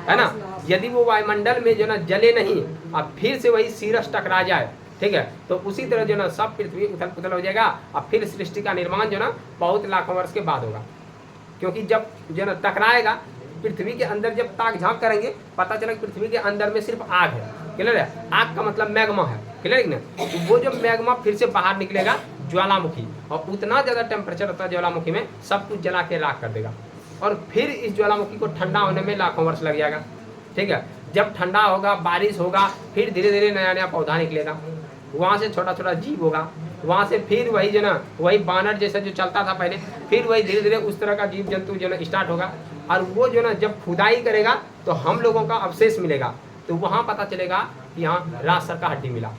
है ना। यदि वो वायुमंडल में जो ना जले नहीं, अब फिर से वही सीरस टकरा जाए, ठीक है, तो उसी तरह जो ना सब पृथ्वी उथल पुथल हो जाएगा, अब फिर सृष्टि का निर्माण जो ना बहुत लाखों वर्ष के बाद होगा। क्योंकि जब जो ना टकराएगा पृथ्वी के अंदर, जब ताक झांक करेंगे पता चला कि पृथ्वी के अंदर में सिर्फ आग है, क्लियर है। आग का मतलब मैग्मा है, क्लियर ना। तो वो जो मैग्मा फिर से बाहर निकलेगा ज्वालामुखी, और उतना ज़्यादा टेम्परेचर होता है ज्वालामुखी में, सब कुछ जला के राख कर देगा, और फिर इस ज्वालामुखी को ठंडा होने में लाखों वर्ष लग जाएगा, ठीक है। जब ठंडा होगा, बारिश होगा, फिर धीरे धीरे नया नया पौधा निकलेगा, वहाँ से छोटा छोटा जीव होगा, वहाँ से फिर वही जो ना वही बानर जैसा जो चलता था पहले, फिर वही धीरे धीरे उस तरह का जीव जंतु जो ना स्टार्ट होगा। और वो जो ना जब खुदाई करेगा तो हम लोगों का अवशेष मिलेगा, तो वहाँ पता चलेगा कि यहाँ राज सर का हड्डी मिला,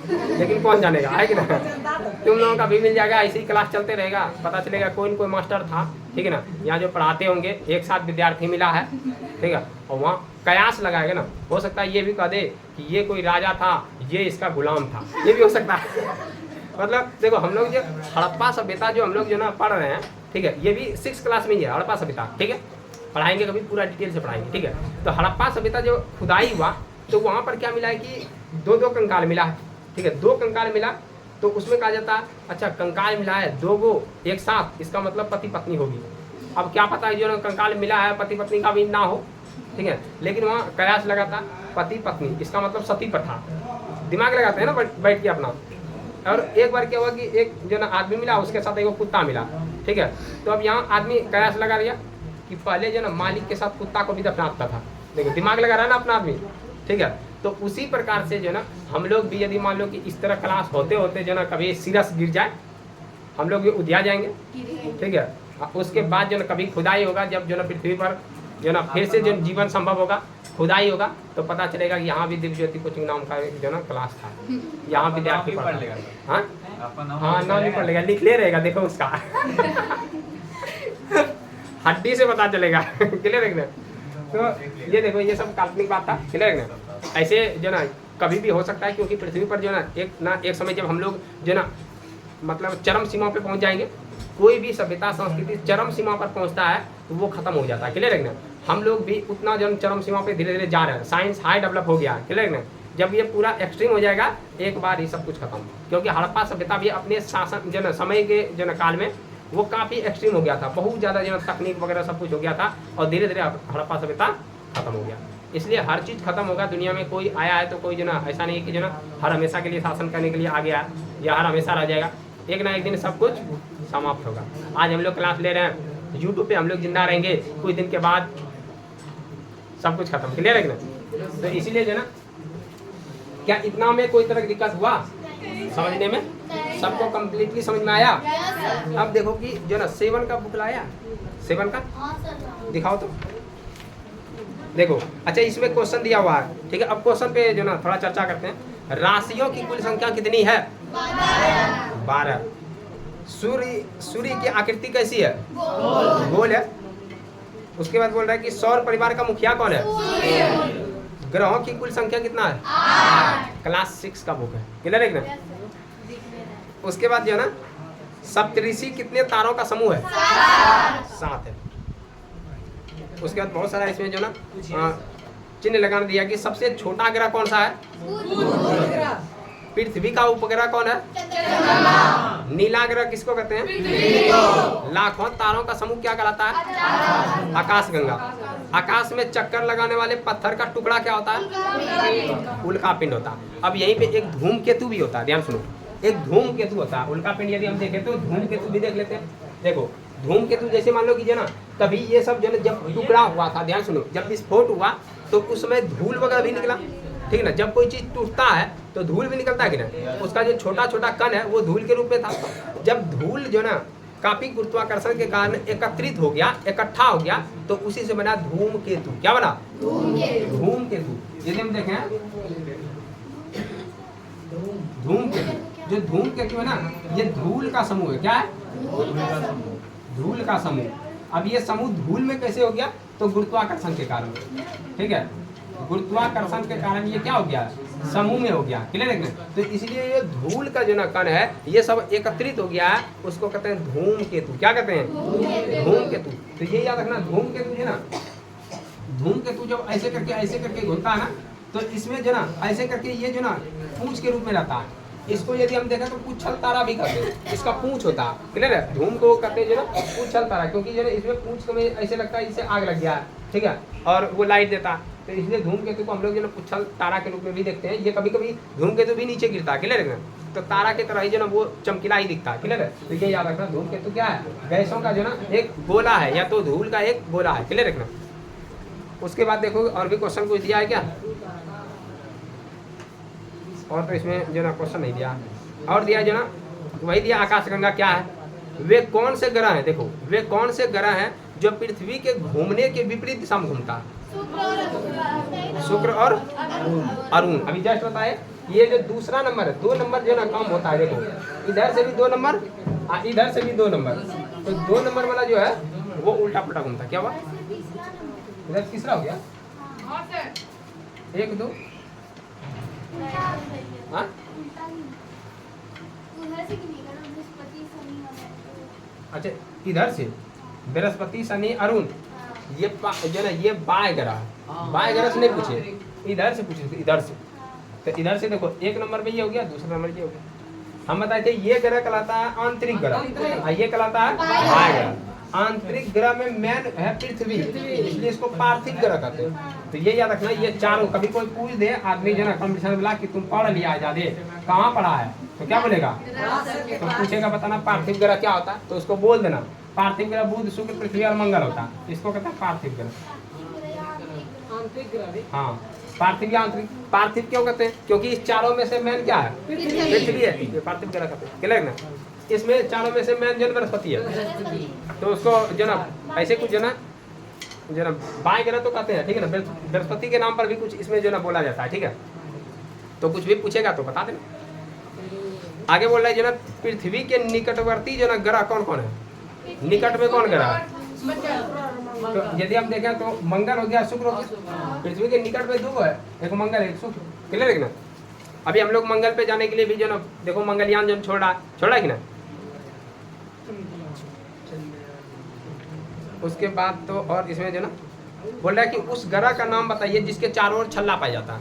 लेकिन कौन जानेगा, है कि ना। तुम लोगों का भी मिल जाएगा, ऐसे ही क्लास चलते रहेगा, पता चलेगा कोई न कोई मास्टर था, ठीक है ना, यहाँ जो पढ़ाते होंगे एक साथ विद्यार्थी मिला है, ठीक है, और वहाँ कयास लगाएगा ना, हो सकता है ये भी कह दे कि ये कोई राजा था, ये इसका गुलाम था, ये भी हो सकता है। मतलब देखो हम लोग जो हड़प्पा सभ्यता जो हम लोग जो ना पढ़ रहे हैं, ठीक है, ये भी 6 क्लास में ही है हड़प्पा सभ्यता, ठीक है, पढ़ाएंगे कभी पूरा डिटेल से पढ़ाएंगे, ठीक है। तो हड़प्पा सभ्यता जो खुदाई हुआ तो वहाँ पर क्या मिला है कि 2 कंकाल मिला है, ठीक है, 2 कंकाल मिला, तो उसमें कहा जाता है अच्छा कंकाल मिला है 2 गो एक साथ, इसका मतलब पति पत्नी होगी। अब क्या पता है जो कंकाल मिला है पति पत्नी का भी ना हो, ठीक है, लेकिन वहाँ कयास लगाता पति पत्नी, इसका मतलब सती प्रथा, दिमाग लगाते हैं ना बैठ के अपना। और एक बार क्या हुआ कि एक जो ना आदमी मिला, उसके साथ एक कुत्ता मिला, ठीक है, तो अब यहाँ आदमी कयास लगा दिया कि पहले जो ना मालिक के साथ कुत्ता को भी दफनाता था, देखो दिमाग लगा रहा है ना अपना आदमी, ठीक है। तो उसी प्रकार से जो ना हम लोग भी यदि मान लो कि इस तरह क्लास होते होते जो ना कभी सिरस गिर जाए, हम लोग भी उधिया जाएंगे, ठीक है। उसके बाद जो ना कभी खुदाई होगा, जब जो ना पृथ्वी पर जो ना फिर से जो जीवन संभव होगा, खुदाई होगा, तो पता चलेगा कि यहाँ भी दिव्य ज्योति कोचिंग नाम का एक जो ना क्लास था, यहाँ विद्यार्थी पढ़ लेगा। हाँ हाँ, नाम नहीं पढ़ लेगा, लिख ले रहेगा, देखो उसका हड्डी से पता चलेगा क्लियर है ना। तो ये देखो, ये सब काल्पनिक बात था, क्लियर है ना। ऐसे जो ना कभी भी हो सकता है, क्योंकि पृथ्वी पर जो ना एक समय जब हम लोग जो ना मतलब चरम सीमा पे पहुंच जाएंगे, कोई भी सभ्यता संस्कृति चरम सीमा पर पहुंचता है तो वो खत्म हो जाता है, क्लियर है ना। हम लोग भी उतना जो चरम सीमा पे धीरे धीरे जा रहे हैं, साइंस हाई डेवलप हो गया, क्लियर है ना। जब ये पूरा एक्सट्रीम हो जाएगा एक बार ही सब कुछ खत्म, क्योंकि हड़प्पा सभ्यता भी अपने शासन जो ना समय के जो ना काल में वो काफ़ी एक्सट्रीम हो गया था, बहुत ज़्यादा जो तकनीक वगैरह सब कुछ हो गया था, और धीरे धीरे हड़प्पा सभ्यता खत्म हो गया। इसलिए हर चीज़ खत्म होगा दुनिया में। कोई आया है तो कोई जो ना ऐसा नहीं है कि जो ना हर हमेशा के लिए शासन करने के लिए आ गया या हर हमेशा रह जाएगा, एक ना एक दिन सब कुछ समाप्त होगा। आज हम लोग क्लास ले रहे हैं, यूट्यूब पे हम लोग जिंदा रहेंगे, कुछ दिन के बाद सब कुछ खत्म, क्लियर है ना। तो इसीलिए जो ना क्या इतना में कोई तरह की दिक्कत हुआ समझने में, सबको कम्प्लीटली समझ में आया। अब देखो कि जो ना 7 का बुक लाया, 7 का दिखाओ तो देखो। अच्छा, इसमें क्वेश्चन दिया हुआ है, ठीक है। अब क्वेश्चन पे जो ना थोड़ा चर्चा करते हैं। राशियों की कुल संख्या कितनी है? 12। सूर्य की आकृति कैसी है? गोल है। उसके बाद बोल रहा है कि सौर परिवार का मुखिया कौन है? ग्रहों की कुल संख्या कितना है? 8। क्लास 6 का बुक है, क्लियर है ना। उसके बाद जो है ना सप्तऋषि कितने तारों का समूह है? 7 है। उसके बाद बहुत सारा इसमें जो ना चिन्ह लगाना दिया कि सबसे छोटा ग्रह कौन सा है? पृथ्वी का उपग्रह कौन है? नीला ग्रह किसको कहते हैं? लाखों तारों का समूह क्या कहलाता है? आकाशगंगा। आकाश में चक्कर लगाने वाले पत्थर का टुकड़ा क्या होता है? उल्का पिंड होता है। अब यहीं पे एक धूमकेतु भी होता है, ध्यान सुनो, एक धूमकेतु होता है। उल्का पिंड यदि हम देखें तो धूमकेतु भी देख लेते हैं। देखो धूमकेतु जैसे मान लो कि जो ना कभी ये सब जो जब टुकड़ा हुआ था, ध्यान सुनो, जब विस्फोट हुआ तो उस समय धूल वगैरह भी निकला, ठीक ना। जब कोई चीज़ टूटता है तो धूल भी निकलता है कि ना, उसका जो छोटा छोटा कण है वो धूल के रूप में था। जब धूल जो ना काफी गुरुत्वाकर्षण के कारण एकत्रित हो गया, इकट्ठा हो गया, तो उसी से बना धूमकेतु। क्या बना? धूमकेतु। यदि हम देखें धूमकेतु, जो धूमकेतु है ना, ये धूल का समूह है। क्या है? धूल का समूह। अब ये समूह धूल में कैसे हो गया? तो गुरुत्वाकर्षण के कारण, ठीक है। गुरुत्वाकर्षण के कारण ये क्या हो गया? समूह में हो गया, क्लियर है ना। तो इसलिए ये धूल का जो ना कण है ये सब एकत्रित हो गया है, उसको कहते हैं धूमकेतु। क्या कहते हैं? धूमकेतु। तो ये याद रखना, धूमकेतु है ना, धूमकेतु जब ऐसे करके घूमता है ना, तो इसमें जो ना ऐसे करके ये जो ना पूंछ के रूप में रहता है। इसको यदि हम देखें तो पूंछल तारा भी कहते हैं, इसका पूंछ होता है, क्लियर है। धूम को कहते हैं जो ना पूंछल तारा, क्योंकि जो ना इसमें पूंछ को ऐसे लगता है इसे आग लग गया है, ठीक है, और वो लाइट देता है। तो इसलिए धूमकेतु को हम लोग जो ना पूंछल तारा के रूप में भी देखते हैं। ये कभी कभी धूमकेतु भी नीचे गिरता है, क्लियर है, तो तारा की तरह ही जो ना वो चमकीला ही दिखता है, क्लियर है। तो ये याद रखना, धूमकेतु क्या है? गैसों का जो ना एक गोला है, या तो धूल का एक गोला है, क्लियर रखना। उसके बाद देखो और भी क्वेश्चन कुछ दिया है क्या? और तो इसमें जो ना क्वेश्चन नहीं दिया, और दिया जो ना वही दिया, आकाशगंगा क्या है? वे कौन से ग्रह हैं? देखो वे कौन से ग्रह हैं जो पृथ्वी के घूमने के विपरीत दिशा में घूमता है? शुक्र और अरुण। अभी जस्ट बताए, ये जो दूसरा नंबर है, 2 नंबर जो ना कम होता है। देखो इधर से भी 2 नंबर, इधर से भी 2 नंबर, तो 2 नंबर वाला जो है वो उल्टा पुल्टा घूमता है। क्या हुआ? इधर तीसरा हो गया, 1 2 हाँ अच्छा, इधर से बृहस्पति शनि अरुण, ये जो ना ये बाएं ग्रह, बाएं ग्रह से नहीं पूछे, इधर से पूछे, इधर से। तो इधर से देखो 1 नंबर पे ये हो गया, दूसरा नंबर ये हो गया। हम बताए थे ये ग्रह कहलाता है आंतरिक ग्रह, ये कहलाता है बाह्य ग्रह। आंतरिक ग्रह में मेन है पृथ्वी, इसलिए इसको पार्थिव ग्रह कहते हैं। तो ये याद रखना, ये चारों। कभी कोई पूछ दे आदमी जो ना कंपटीशन में बोला कि तुम पढ़ लिया आजादे, कहाँ पढ़ा है, तो क्या बोलेगा? तो पूछेगा बताना पार्थिव ग्रह क्या होता है, तो उसको बोल देना पार्थिव ग्रह बुध शुक्र पृथ्वी और मंगल होता है, इसको कहते हैं पार्थिव ग्रह। हाँ, पार्थिव या आंतरिक। पार्थिव क्यों कहते हैं? क्योंकि इस चारों में से मेन क्या है? पृथ्वी है। ये पार्थिव ग्रह कहते हैं, क्लियर ना? इसमें चारों में से मेन जो बृहस्पति है, तो उसको जो ना ऐसे कुछ जो ना बाएं ग्रह तो कहते हैं, ठीक है ना? बृहस्पति के नाम पर भी कुछ इसमें जो ना बोला जाता है, ठीक है? तो कुछ भी पूछेगा तो बता देना। आगे बोल रहा है जो ना पृथ्वी के निकटवर्ती जो ना ग्रह कौन कौन है? निकट में कौन ग्रह है? तो यदि हम देखें तो मंगल हो गया, शुक्र हो गया। पृथ्वी के निकट में दो है, एक मंगल एक शुक्र, क्लियर है ना? अभी हम लोग मंगल पे जाने के लिए भी जो ना देखो मंगलयान जो छोड़ रहा है कि ना। उसके बाद तो और इसमें जो ना बोल रहा है कि उस ग्रह का नाम बताइए जिसके चारों ओर छल्ला पाया जाता है।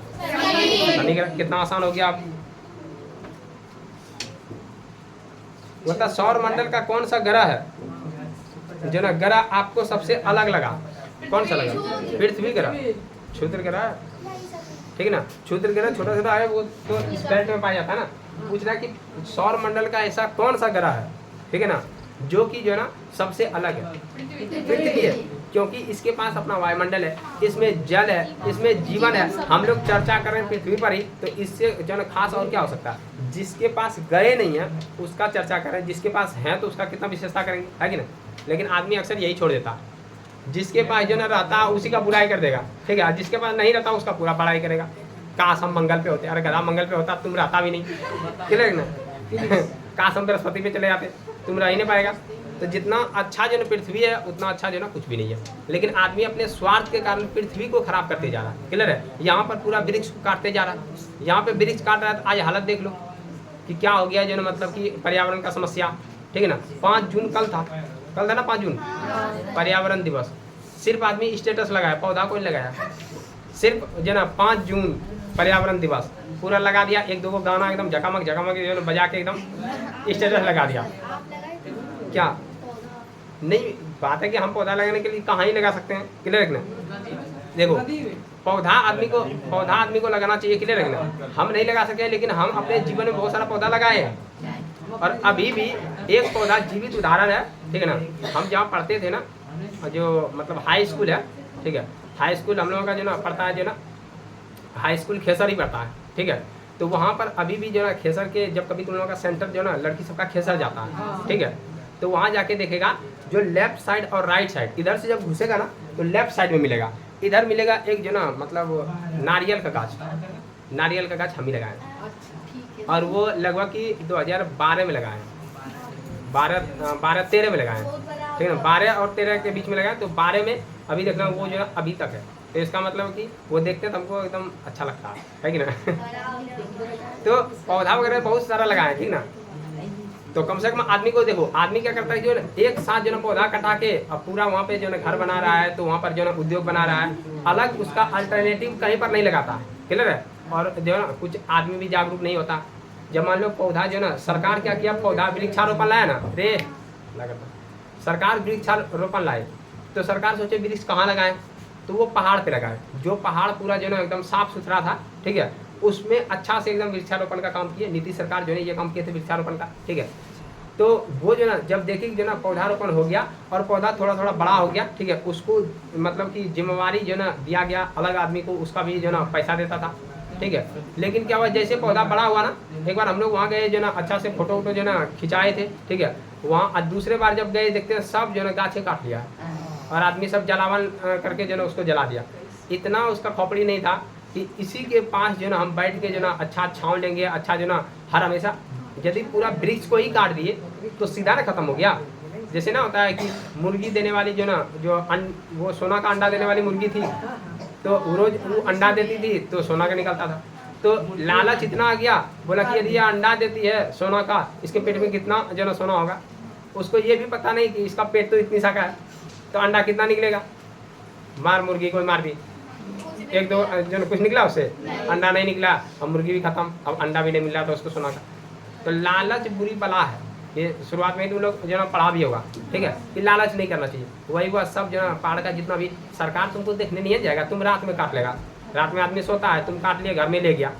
शनि ग्रह, कितना आसान हो गया। आप बता सौर मंडल का कौन सा ग्रह है जो ना ग्रह आपको सबसे अलग लगा? कौन सा लगा? पृथ्वी ग्रह, क्षुद्र ग्रह, ठीक है ना? क्षुद्र ग्रह छोटा छोटा है, वो तो इस बेल्ट में पाया जाता है ना। पूछ रहा है कि सौर मंडल का ऐसा कौन सा ग्रह है, ठीक है ना, जो कि जो है ना सबसे अलग है? पृथ्वी है, क्योंकि इसके पास अपना वायुमंडल है, इसमें जल है, इसमें जीवन है। हम लोग चर्चा कर रहे हैं पृथ्वी पर ही, तो इससे जो है खास और क्या हो सकता है? जिसके पास गए नहीं है उसका चर्चा करें, जिसके पास है तो उसका कितना विशेषता करेंगे, है कि ना? लेकिन आदमी अक्सर यही छोड़ देता है। जिसके पास जो ना रहता उसी का बुराई कर देगा, ठीक है? जिसके पास नहीं रहता उसका पूरा बड़ाई करेगा। काश हम मंगल पे होते, अरे गधा मंगल पे होता तुम रहता भी नहीं, क्लियर ना? काश हम बृहस्पति पे चले जाते, तुम रह ही नहीं पाएगा। तो जितना अच्छा जो ना पृथ्वी है उतना अच्छा जो ना कुछ भी नहीं है। लेकिन आदमी अपने स्वार्थ के कारण पृथ्वी को खराब करते जा रहा है, क्लियर है? यहाँ पर पूरा वृक्ष को काटते जा रहा है, यहाँ पे वृक्ष काट रहा है। तो आज हालत देख लो कि क्या हो गया जो ना, मतलब कि पर्यावरण का समस्या, ठीक है ना? 5 जून कल था ना 5 जून पर्यावरण दिवस। सिर्फ आदमी स्टेटस लगाया, पौधा कोई लगाया, सिर्फ जो ना 5 जून पर्यावरण दिवस पूरा लगा दिया। एक दो गाना एकदम झकामक जो ना बजा के एकदम स्टेटस लगा दिया। क्या नहीं बात है कि हम पौधा लगाने के लिए कहाँ ही लगा सकते हैं, क्लियर रखना? देखो पौधा आदमी को लगाना चाहिए, क्लियर रखना? हम नहीं लगा सके, लेकिन हम अपने जीवन में बहुत सारा पौधा लगाए हैं। और अभी भी एक पौधा जीवित उदाहरण है, ठीक है ना? हम जहाँ पढ़ते थे ना, जो मतलब हाई स्कूल है, ठीक है? हाई स्कूल हम लोगों का जो ना पढ़ता है, जो ना हाई स्कूल खेसर ही पढ़ता है, ठीक है? तो वहाँ पर अभी भी जो ना खेसर के जब कभी तुम लोगों का सेंटर जो ना लड़की सबका खेसर जाता है, ठीक है? तो वहाँ जाके देखेगा जो लेफ्ट साइड और राइट साइड, इधर से जब घुसेगा ना तो लेफ्ट साइड में मिलेगा, इधर मिलेगा एक जो ना मतलब नारियल का गाछ हम ही लगाए। और वो लगभग कि 2012 में लगाए, 12-13 में लगाए, ठीक है ना? 12 और 13 के बीच में लगाए। तो 12 में अभी देखना वो जो है अभी तक है। तो इसका मतलब कि वो देखते हैं तो हमको एकदम अच्छा लगता है कि ना? तो पौधा वगैरह बहुत सारा लगाए, ठीक ना? तो कम से कम आदमी को देखो, आदमी क्या करता है जो एक साथ जो ना पौधा कटा के अब पूरा वहाँ पे जो ना घर बना रहा है, तो वहाँ पर जो ना उद्योग बना रहा है, अलग उसका अल्टरनेटिव कहीं पर नहीं लगाता है, क्लियर है? और जो है ना कुछ आदमी भी जागरूक नहीं होता। जब मान लो पौधा जो ना सरकार क्या किया, पौधा वृक्षारोपण लाया ना, रे सरकार वृक्षारोपण लाए, तो सरकार सोचे वृक्ष कहाँ लगाए, तो वो पहाड़ पे लगाए। जो पहाड़ पूरा जो ना एकदम साफ सुथरा था, ठीक है, उसमें अच्छा से एकदम वृक्षारोपण का काम किए। नीतीश सरकार जो है ये काम किए थे वृक्षारोपण का, ठीक है? तो वो जो ना जब देखें जो ना पौधारोपण हो गया और पौधा थोड़ा थोड़ा बड़ा हो गया, ठीक है, उसको मतलब कि जिम्मेवारी जो ना दिया गया अलग आदमी को, उसका भी जो ना पैसा देता था, ठीक है? लेकिन क्या हुआ, जैसे पौधा बड़ा हुआ ना, एक बार हम लोग वहाँ गए जो ना अच्छा से फोटो जो ना खिंचाए थे, ठीक है? वहाँ दूसरे बार जब गए देखते हैं सब जो ना गाछे काट लिया और आदमी सब जलावन करके जो ना उसको जला दिया। इतना उसका खोपड़ी नहीं था कि इसी के पास जो ना हम बैठ के जो ना अच्छा छाँव लेंगे, अच्छा जो ना हर हमेशा। यदि पूरा वृक्ष को ही काट दिए तो सीधा ना खत्म हो गया। जैसे ना होता है कि मुर्गी देने वाली जो ना वो सोना का अंडा देने वाली मुर्गी थी, तो रोज वो अंडा देती थी तो सोना का निकलता था। तो लालच इतना आ गया, बोला कि यदि ये अंडा देती है सोना का, इसके पेट में कितना जो ना सोना होगा। उसको ये भी पता नहीं कि इसका पेट तो इतनी सा का है, तो अंडा कितना निकलेगा। मार मुर्गी को मार दी, एक दो जो कुछ निकला उससे, अंडा नहीं निकला, अब मुर्गी भी खत्म, अब अंडा भी नहीं मिल रहा था उसको सोना का। तो लालच बुरी बला है। ये शुरुआत में तुम लोग जो ना पढ़ा भी होगा, ठीक है, कि लालच नहीं करना चाहिए। वही वह सब जो ना पहाड़ का जितना भी सरकार तुमको देखने नहीं जाएगा, तुम रात में काट लेगा। रात में आदमी सोता है, तुम काट लिए, घर में ले गया,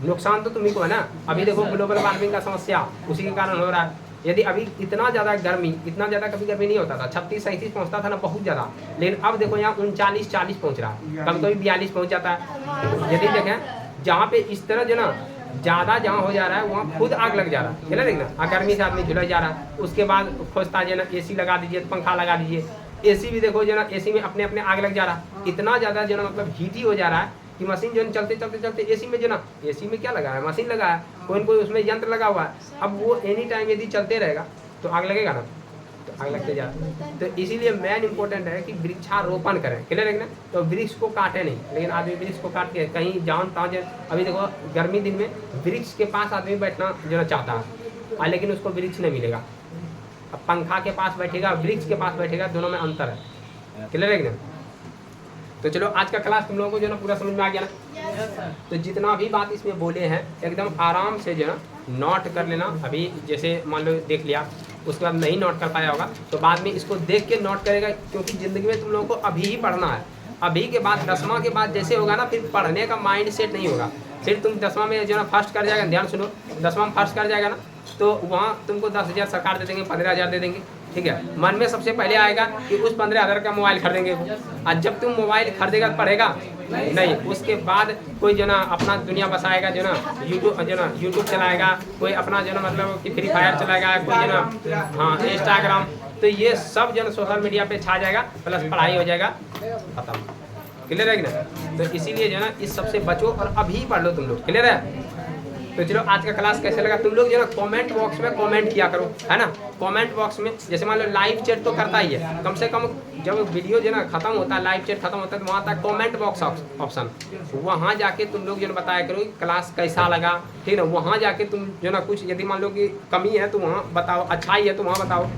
नुकसान तो तुम्ही को है ना। अभी देखो ग्लोबल वार्मिंग का समस्या उसी के कारण हो रहा है। यदि अभी इतना ज़्यादा गर्मी, इतना ज़्यादा कभी गर्मी नहीं होता था, 36-37 पहुँचता था ना, बहुत ज़्यादा। लेकिन अब देखो यहाँ 39-40 पहुँच रहा है, कभी कभी 42 पहुँच जाता है। यदि देखें जहाँ पे इस तरह जो ना ज़्यादा जहाँ हो जा रहा है वहाँ खुद आग लग जा रहा है, देखना गर्मी से आदमी झुलस जा रहा है। उसके बाद खोजता जो ना AC लगा दीजिए, पंखा लगा दीजिए, AC भी देखो जो ना AC में अपने अपने आग लग जा रहा है। इतना ज़्यादा जो ना मतलब हीट ही हो जा रहा है कि मशीन जो चलते चलते चलते AC में जो ना, AC में क्या लगा है, मशीन लगा है, कोई न कोई उसमें यंत्र लगा हुआ है। अब वो एनी टाइम यदि चलते रहेगा तो आग लगेगा ना, तो आग लगते जा रहा है। तो इसीलिए मेन इंपॉर्टेंट है कि वृक्षारोपण करें, क्लियर है ना। तो वृक्ष को काटे नहीं, लेकिन आदमी वृक्ष को काट के कहीं जान तान। अभी देखो गर्मी दिन में वृक्ष के पास आदमी बैठना जो ना चाहता है, लेकिन उसको वृक्ष नहीं मिलेगा। अब पंखा के पास बैठेगा, वृक्ष के पास बैठेगा, दोनों में अंतर है, क्लियर है ना। तो चलो आज का क्लास तुम लोगों को जो ना पूरा समझ में आ गया ना। तो जितना भी बात इसमें बोले हैं एकदम आराम से जो ना नोट कर लेना। अभी जैसे मान लो देख लिया, उसके बाद नहीं नोट कर पाया होगा तो बाद में इसको देख के नोट करेगा, क्योंकि ज़िंदगी में तुम लोगों को अभी ही पढ़ना है। अभी के बाद 10वां के बाद जैसे होगा ना, फिर पढ़ने का माइंड सेट नहीं होगा। फिर तुम 10वां में जो ना फर्स्ट कर जाएगा, ध्यान सुनो, 10वां में फर्स्ट कर जाएगा ना, तो वहाँ तुमको 10,000 सरकार दे देंगे, 15,000 दे देंगे, ठीक है। मन में सबसे पहले आएगा कि उस 15,000 का मोबाइल खरीदेंगे। और जब तुम मोबाइल खरीदेगा पढ़ेगा नहीं, उसके बाद कोई जो ना अपना दुनिया बसाएगा, जो ना यूट्यूब चलाएगा, कोई अपना जो ना मतलब कि फ्री फायर चलाएगा, कोई जो ना हाँ इंस्टाग्राम। तो ये सब जो ना सोशल मीडिया पे छा जाएगा, प्लस पढ़ाई हो जाएगा खत्म, क्लियर है कि ना। तो इसीलिए जो ना इस सबसे बचो और अभी पढ़ लो तुम लोग, क्लियर है। तो चलो आज का क्लास कैसे लगा तुम लोग जो ना कमेंट बॉक्स में कमेंट किया करो, है ना। कमेंट बॉक्स में जैसे मान लो लाइव चैट तो करता ही है, कम से कम जब वीडियो जो ना खत्म होता है, लाइव चैट खत्म होता है, तो वहाँ तक कमेंट बॉक्स ऑप्शन, वहाँ जाके तुम लोग जो ना बताया करो क्लास कैसा लगा, ठीक है ना। वहाँ जाके तुम जो ना कुछ यदि मान लो कि कमी है तो वहाँ बताओ, अच्छाई है तो वहाँ बताओ।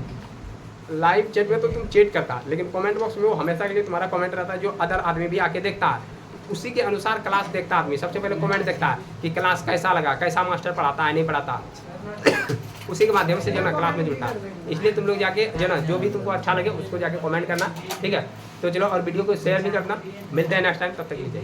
लाइव चैट में तो तुम चैट करता है, लेकिन कमेंट बॉक्स में वो हमेशा के लिए तुम्हारा कमेंट रहता है, जो अदर आदमी भी आके देखता है, उसी के अनुसार क्लास देखता आदमी। सबसे पहले कमेंट देखता है कि क्लास कैसा लगा, कैसा मास्टर पढ़ाता है नहीं पढ़ाता, उसी के माध्यम से जो ना क्लास में जुड़ता है। इसलिए तुम लोग जाके जो ना जो भी तुमको अच्छा लगे उसको जाके कमेंट करना, ठीक है। तो चलो और वीडियो को शेयर भी करना। मिलते हैं नेक्स्ट टाइम, तब तक लीजिए।